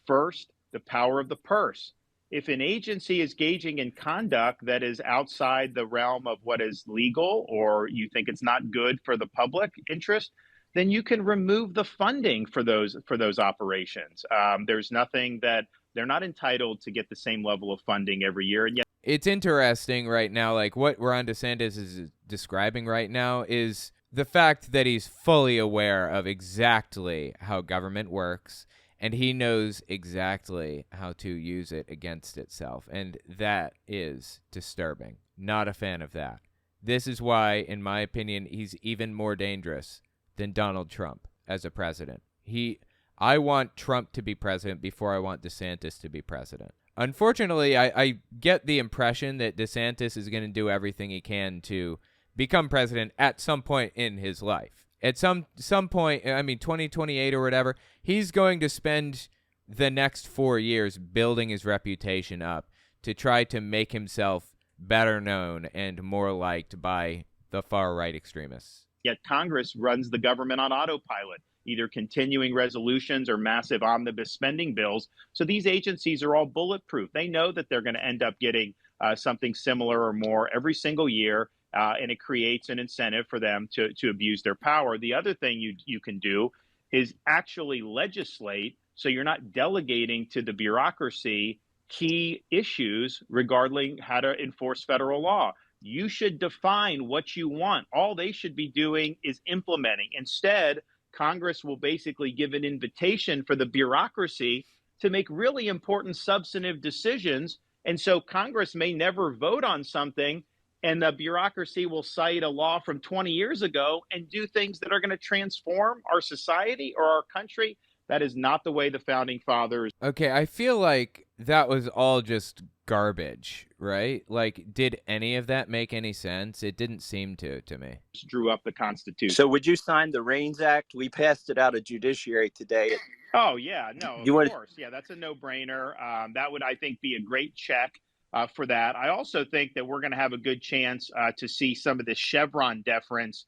First, the power of the purse. If an agency is engaging in conduct that is outside the realm of what is legal, or you think it's not good for the public interest, then you can remove the funding for those operations. There's nothing that they're not entitled to get the same level of funding every year. And yet, it's interesting right now, like what Ron DeSantis is describing right now is the fact that he's fully aware of exactly how government works, and he knows exactly how to use it against itself. And that is disturbing. Not a fan of that. This is why, in my opinion, he's even more dangerous than Donald Trump as a president. I want Trump to be president before I want DeSantis to be president. Unfortunately, I get the impression that DeSantis is going to do everything he can to become president at some point in his life. At some point, 2028 or whatever, he's going to spend the next 4 years building his reputation up to try to make himself better known and more liked by the far-right extremists. Yet Congress runs the government on autopilot, either continuing resolutions or massive omnibus spending bills. So these agencies are all bulletproof. They know that they're going to end up getting something similar or more every single year, and it creates an incentive for them to abuse their power. The other thing you can do is actually legislate, so you're not delegating to the bureaucracy key issues regarding how to enforce federal law. You should define what you want. All they should be doing is implementing. Instead, Congress will basically give an invitation for the bureaucracy to make really important substantive decisions. And so Congress may never vote on something, and the bureaucracy will cite a law from 20 years ago and do things that are going to transform our society or our country. That is not the way the founding fathers. Okay, I feel like that was all just garbage, right? Like, did any of that make any sense? It didn't seem to me. Drew up the Constitution. So would you sign the Reins Act? We passed it out of judiciary today. Oh, yeah, no, of course. Yeah, that's a no-brainer. That would, I think, be a great check for that. I also think that we're going to have a good chance to see some of this Chevron deference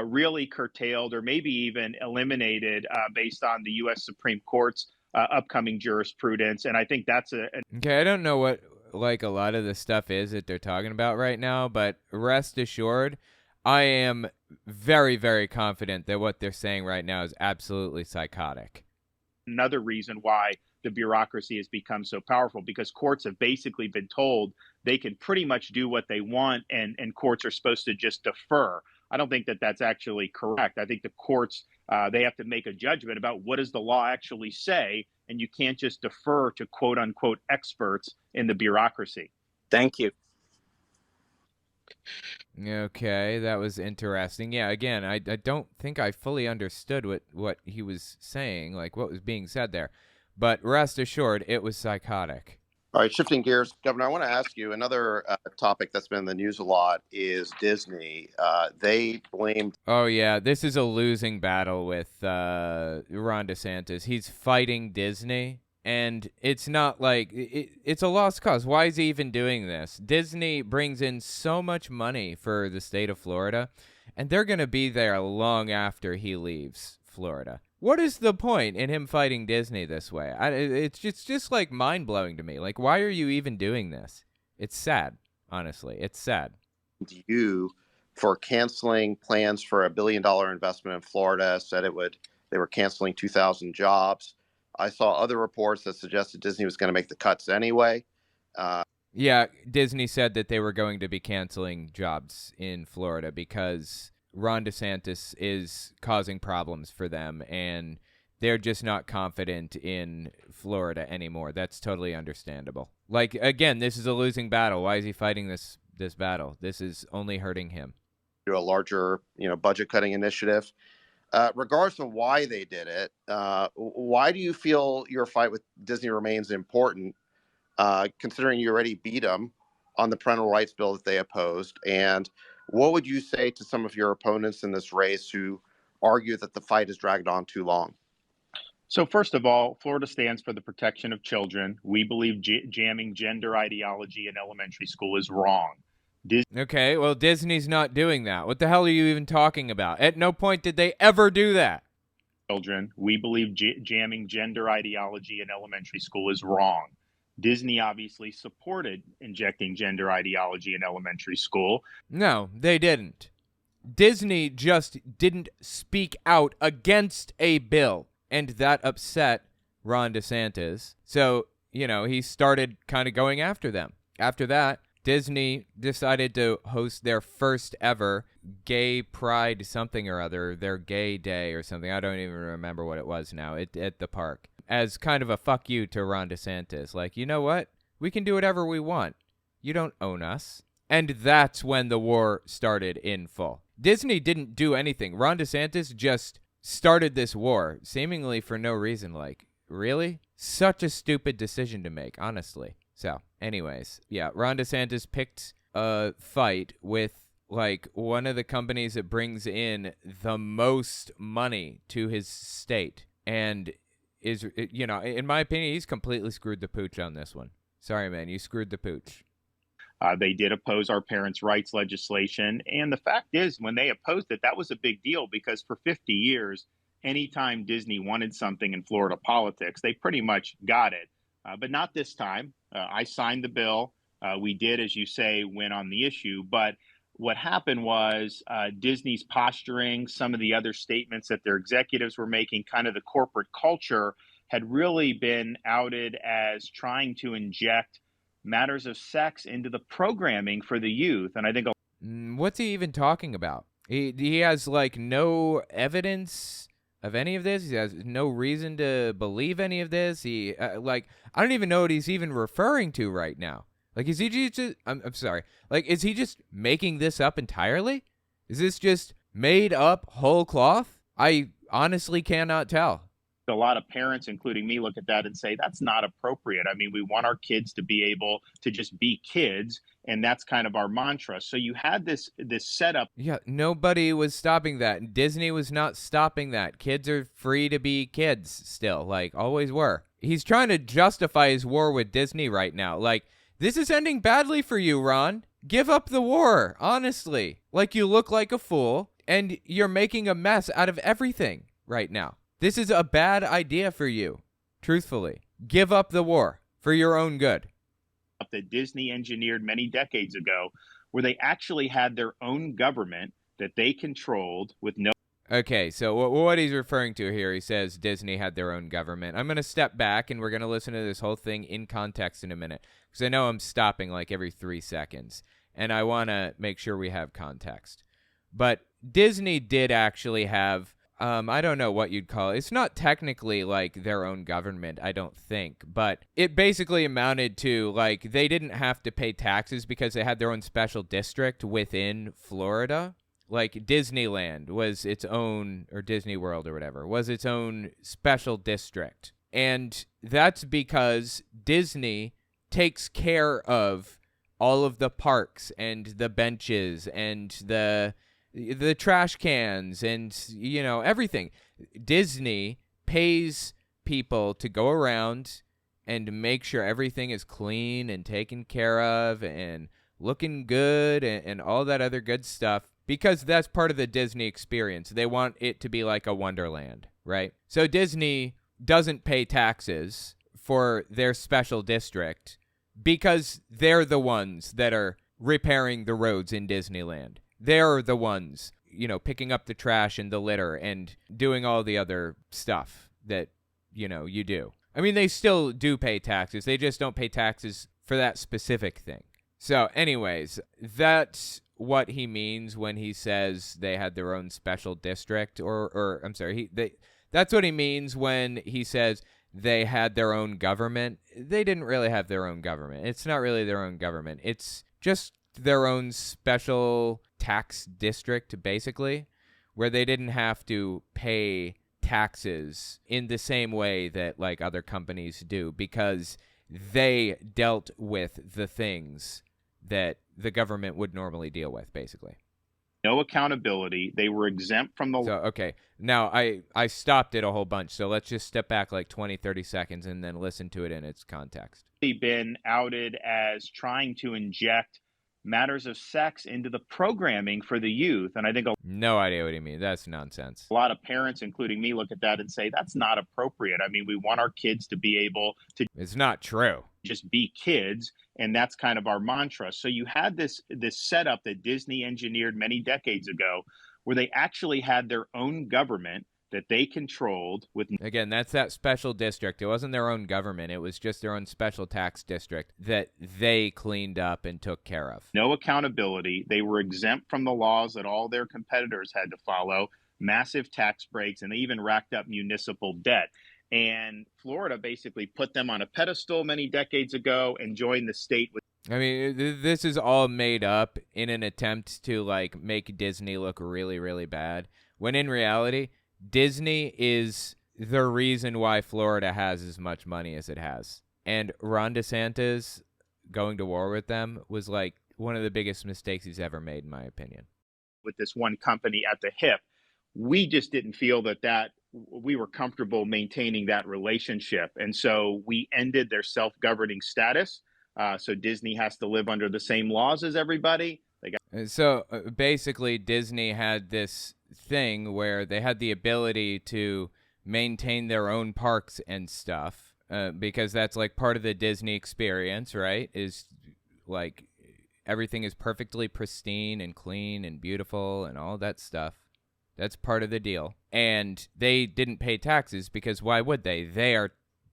really curtailed or maybe even eliminated based on the U.S. Supreme Court's upcoming jurisprudence. And I think that's Okay, I don't know what like a lot of the stuff is that they're talking about right now, but rest assured, I am very, very confident that what they're saying right now is absolutely psychotic. Another reason why the bureaucracy has become so powerful, because courts have basically been told they can pretty much do what they want, and courts are supposed to just defer. I don't think that that's actually correct. I think the courts, they have to make a judgment about what does the law actually say, and you can't just defer to quote unquote experts in the bureaucracy. Thank you. Okay, that was interesting. Yeah, again, I don't think I fully understood what he was saying, like what was being said there. But rest assured, it was psychotic. All right, shifting gears, Governor, I want to ask you another topic that's been in the news a lot is Disney. They blamed. Oh, yeah, this is a losing battle with Ron DeSantis. He's fighting Disney, and it's not like it's a lost cause. Why is he even doing this? Disney brings in so much money for the state of Florida, and they're going to be there long after he leaves Florida. What is the point in him fighting Disney this way? It's just like mind-blowing to me. Like, why are you even doing this? It's sad, honestly. It's sad. You for canceling plans for $1 billion investment in Florida, said they were canceling 2,000 jobs. I saw other reports that suggested Disney was going to make the cuts anyway. Yeah, Disney said that they were going to be canceling jobs in Florida because Ron DeSantis is causing problems for them, and they're just not confident in Florida anymore. That's totally understandable. Like, again, this is a losing battle. Why is he fighting this battle? This is only hurting him. Do a larger, budget cutting initiative. Regardless of why they did it, why do you feel your fight with Disney remains important? considering you already beat them on the parental rights bill that they opposed? And what would you say to some of your opponents in this race who argue that the fight has dragged on too long? So, first of all, Florida stands for the protection of children. We believe jamming gender ideology in elementary school is wrong. Okay, well, Disney's not doing that. What the hell are you even talking about? At no point did they ever do that. Children, we believe jamming gender ideology in elementary school is wrong. Disney obviously supported injecting gender ideology in elementary school. No, they didn't. Disney just didn't speak out against a bill, and that upset Ron DeSantis. So, he started kind of going after them. After that, Disney decided to host their first ever gay pride something or other, their gay day or something. I don't even remember what it was now, at the park, as kind of a fuck you to Ron DeSantis. Like, you know what? We can do whatever we want. You don't own us. And that's when the war started in full. Disney didn't do anything. Ron DeSantis just started this war, seemingly for no reason. Like, really? Such a stupid decision to make, honestly. So, anyways, yeah, Ron DeSantis picked a fight with, like, one of the companies that brings in the most money to his state. And is, in my opinion, he's completely screwed the pooch on this one. Sorry, man, you screwed the pooch. They did oppose our parents' rights legislation. And the fact is, when they opposed it, that was a big deal because for 50 years, anytime Disney wanted something in Florida politics, they pretty much got it. But not this time. I signed the bill. We did, as you say, win on the issue. But what happened was Disney's posturing, some of the other statements that their executives were making, kind of the corporate culture, had really been outed as trying to inject matters of sex into the programming for the youth. And I think what's he even talking about? He has like no evidence of any of this. He has no reason to believe any of this. He I don't even know what he's even referring to right now. Like, is he just I'm sorry. Like, is he just making this up entirely? Is this just made up whole cloth? I honestly cannot tell. A lot of parents, including me, look at that and say, that's not appropriate. I mean, we want our kids to be able to just be kids, and that's kind of our mantra. So you had this setup. Yeah, nobody was stopping that. Disney was not stopping that. Kids are free to be kids still, like always were. He's trying to justify his war with Disney right now. Like, this is ending badly for you, Ron. Give up the war, honestly. Like, you look like a fool, and you're making a mess out of everything right now. This is a bad idea for you, truthfully. Give up the war for your own good. That Disney engineered many decades ago, where they actually had their own government that they controlled with no... Okay, so what he's referring to here, he says Disney had their own government. I'm going to step back, and we're going to listen to this whole thing in context in a minute, because I know I'm stopping like every 3 seconds, and I want to make sure we have context. But Disney did actually have... I don't know what you'd call it. It's not technically like their own government, I don't think, but it basically amounted to like they didn't have to pay taxes because they had their own special district within Florida. Like Disneyland was its own, or Disney World or whatever, was its own special district. And that's because Disney takes care of all of the parks and the benches and the trash cans and, everything. Disney pays people to go around and make sure everything is clean and taken care of and looking good and all that other good stuff because that's part of the Disney experience. They want it to be like a wonderland, right? So Disney doesn't pay taxes for their special district because they're the ones that are repairing the roads in Disneyland. They're the ones, picking up the trash and the litter and doing all the other stuff that, you do. I mean, they still do pay taxes. They just don't pay taxes for that specific thing. So, anyways, that's what he means when he says they had their own special district. That's what he means when he says they had their own government. They didn't really have their own government. It's not really their own government. It's just their own special tax district, basically, where they didn't have to pay taxes in the same way that like other companies do because they dealt with the things that the government would normally deal with, basically. No accountability. They were exempt from the So, okay. Now, I stopped it a whole bunch, so let's just step back like 20, 30 seconds and then listen to it in its context. Been outed as trying to inject matters of sex into the programming for the youth. And I think no idea what you mean. That's nonsense. A lot of parents, including me, look at that and say, that's not appropriate. I mean, we want our kids to be able to It's not true. just be kids. And that's kind of our mantra. So you had this setup that Disney engineered many decades ago, where they actually had their own government that they controlled with. Again, that's that special district. It wasn't their own government. It was just their own special tax district that they cleaned up and took care of. No accountability. They were exempt from the laws that all their competitors had to follow, massive tax breaks, and they even racked up municipal debt. And Florida basically put them on a pedestal many decades ago and joined the state with. I mean, this is all made up in an attempt to like make Disney look really, really bad, when in reality, Disney is the reason why Florida has as much money as it has. And Ron DeSantis going to war with them was like one of the biggest mistakes he's ever made, in my opinion. With this one company at the hip, we just didn't feel that we were comfortable maintaining that relationship. And so we ended their self-governing status. So Disney has to live under the same laws as everybody. So basically, Disney had this thing where they had the ability to maintain their own parks and stuff, because that's like part of the Disney experience, right? Is like everything is perfectly pristine and clean and beautiful and all that stuff. That's part of the deal. And they didn't pay taxes because why would they? They are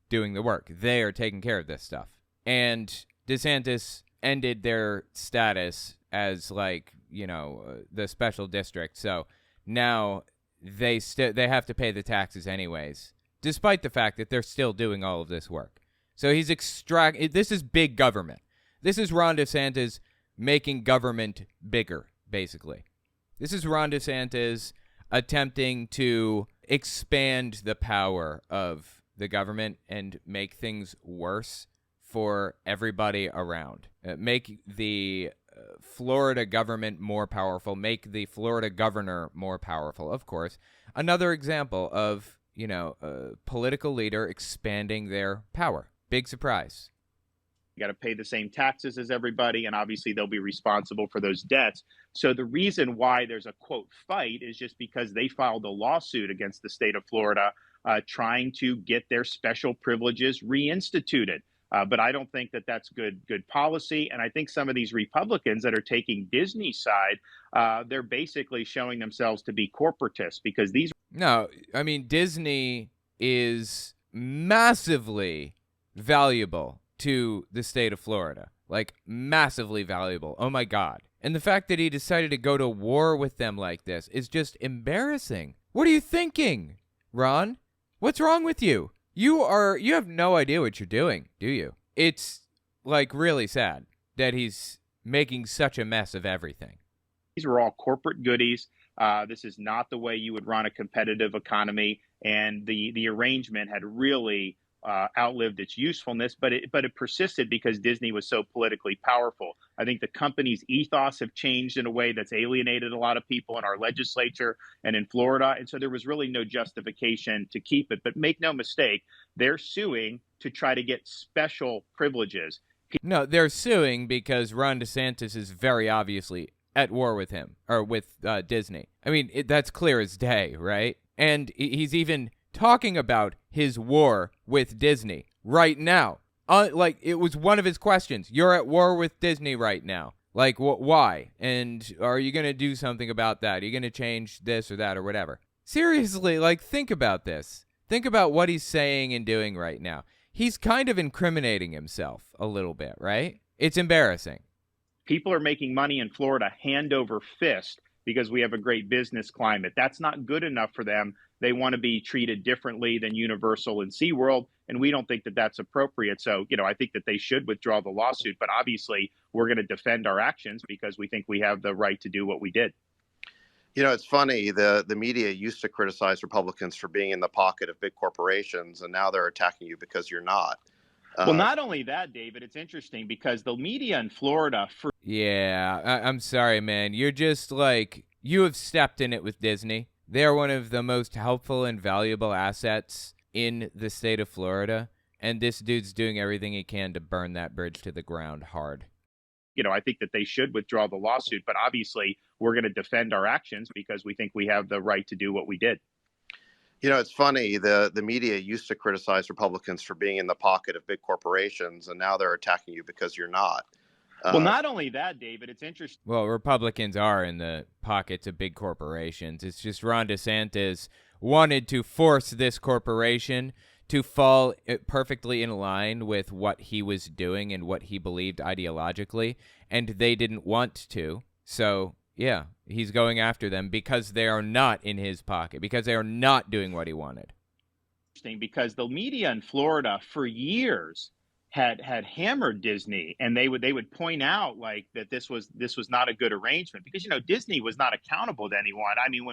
doing the work. They are taking care of this stuff. And DeSantis ended their status as like, the special district. So now they have to pay the taxes anyways, despite the fact that they're still doing all of this work. So he's this is big government. This is Ron DeSantis making government bigger, basically. This is Ron DeSantis attempting to expand the power of the government and make things worse for everybody around. Make the Florida government more powerful, make the Florida governor more powerful, of course. Another example of, a political leader expanding their power. Big surprise. You got to pay the same taxes as everybody, and obviously they'll be responsible for those debts. So the reason why there's a, quote, fight is just because they filed a lawsuit against the state of Florida trying to get their special privileges reinstituted. But I don't think that that's good policy. And I think some of these Republicans that are taking Disney's side, they're basically showing themselves to be corporatists because these. No, I mean, Disney is massively valuable to the state of Florida, like massively valuable. Oh, my God. And the fact that he decided to go to war with them like this is just embarrassing. What are you thinking, Ron? What's wrong with you? You have no idea what you're doing, do you? It's like really sad that he's making such a mess of everything. These are all corporate goodies. This is not the way you would run a competitive economy. And the arrangement had really outlived its usefulness, but it persisted because Disney was so politically powerful. I think the company's ethos have changed in a way that's alienated a lot of people in our legislature and in Florida. And so there was really no justification to keep it. But make no mistake, they're suing to try to get special privileges. No, they're suing because Ron DeSantis is very obviously at war with him or with Disney. I mean, that's clear as day, right? And he's even talking about his war with Disney right now. Like, it was one of his questions. You're at war with Disney right now. Like, why? And are you going to do something about that? Are you going to change this or that or whatever? Seriously, like, think about this. Think about what he's saying and doing right now. He's kind of incriminating himself a little bit, right? It's embarrassing. People are making money in Florida hand over fist because we have a great business climate. That's not good enough for them. They want to be treated differently than Universal and SeaWorld, and we don't think that that's appropriate. So, I think that they should withdraw the lawsuit, but obviously we're going to defend our actions because we think we have the right to do what we did. It's funny. The media used to criticize Republicans for being in the pocket of big corporations, and now they're attacking you because you're not. Well, not only that, David, it's interesting because the media in Florida for Yeah, I'm sorry, man. You're just like, you have stepped in it with Disney. They're one of the most helpful and valuable assets in the state of Florida. And this dude's doing everything he can to burn that bridge to the ground hard. I think that they should withdraw the lawsuit, but obviously we're going to defend our actions because we think we have the right to do what we did. It's funny. The media used to criticize Republicans for being in the pocket of big corporations, and now they're attacking you because you're not. Well, not only that, David, it's interesting. Well, Republicans are in the pockets of big corporations. It's just Ron DeSantis wanted to force this corporation to fall perfectly in line with what he was doing and what he believed ideologically, and they didn't want to. So, yeah, he's going after them because they are not in his pocket, because they are not doing what he wanted. Because the media in Florida for years had hammered Disney, and they would point out like that this was not a good arrangement because Disney was not accountable to anyone. I mean,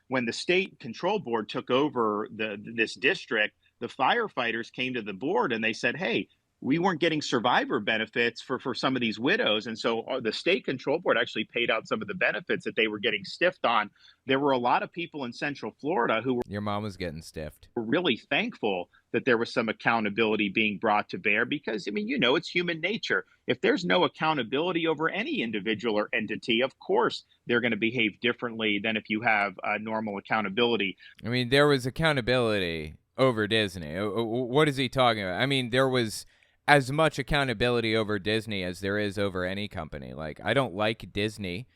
when the state control board took over this district, the firefighters came to the board and they said, hey, we weren't getting survivor benefits for some of these widows. And so the state control board actually paid out some of the benefits that they were getting stiffed on. There were a lot of people in Central Florida who were Your mom was getting stiffed. really thankful that there was some accountability being brought to bear because, it's human nature. If there's no accountability over any individual or entity, of course, they're going to behave differently than if you have normal accountability. I mean, there was accountability over Disney. What is he talking about? I mean, there was as much accountability over Disney as there is over any company. Like, I don't like Disney,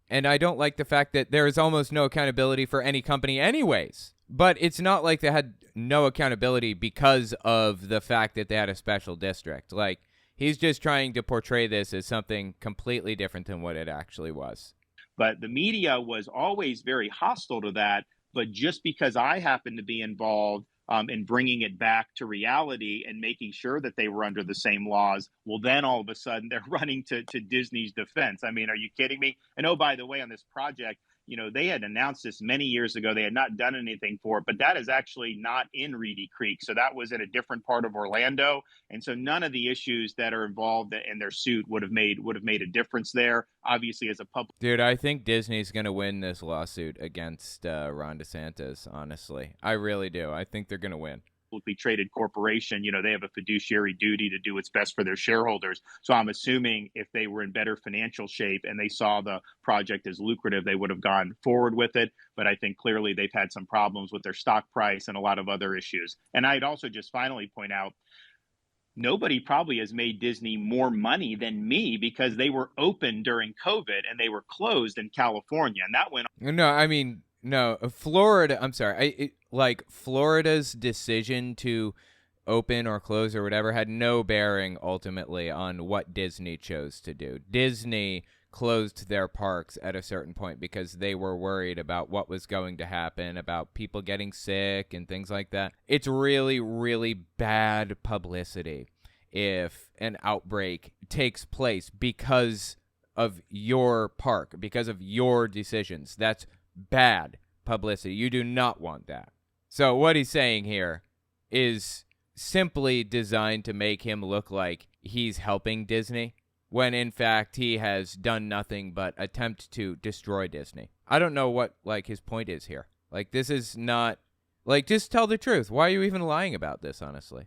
and I don't like the fact that there is almost no accountability for any company anyways. But it's not like they had no accountability because of the fact that they had a special district. Like, he's just trying to portray this as something completely different than what it actually was. But the media was always very hostile to that. But just because I happen to be involved in bringing it back to reality and making sure that they were under the same laws, well, then all of a sudden they're running to Disney's defense. I mean, are you kidding me? And oh, by the way, on this project, they had announced this many years ago. They had not done anything for it, but that is actually not in Reedy Creek. So that was in a different part of Orlando. And so none of the issues that are involved in their suit would have made a difference there. Obviously, as a public. Dude, I think Disney's going to win this lawsuit against Ron DeSantis, honestly. I really do. I think they're going to win. Publicly traded corporation, they have a fiduciary duty to do what's best for their shareholders. So I'm assuming if they were in better financial shape and they saw the project as lucrative, they would have gone forward with it. But I think clearly they've had some problems with their stock price and a lot of other issues. And I'd also just finally point out, nobody probably has made Disney more money than me because they were open during COVID and they were closed in California. And that went on. No, I mean, no, Florida, I'm sorry. Florida's decision to open or close or whatever had no bearing ultimately on what Disney chose to do. Disney closed their parks at a certain point because they were worried about what was going to happen, about people getting sick and things like that. It's really, really bad publicity if an outbreak takes place because of your park, because of your decisions. That's bad publicity. You do not want that. So what he's saying here is simply designed to make him look like he's helping Disney, when in fact he has done nothing but attempt to destroy Disney. I don't know what his point is here. This is not just tell the truth. Why are you even lying about this, honestly?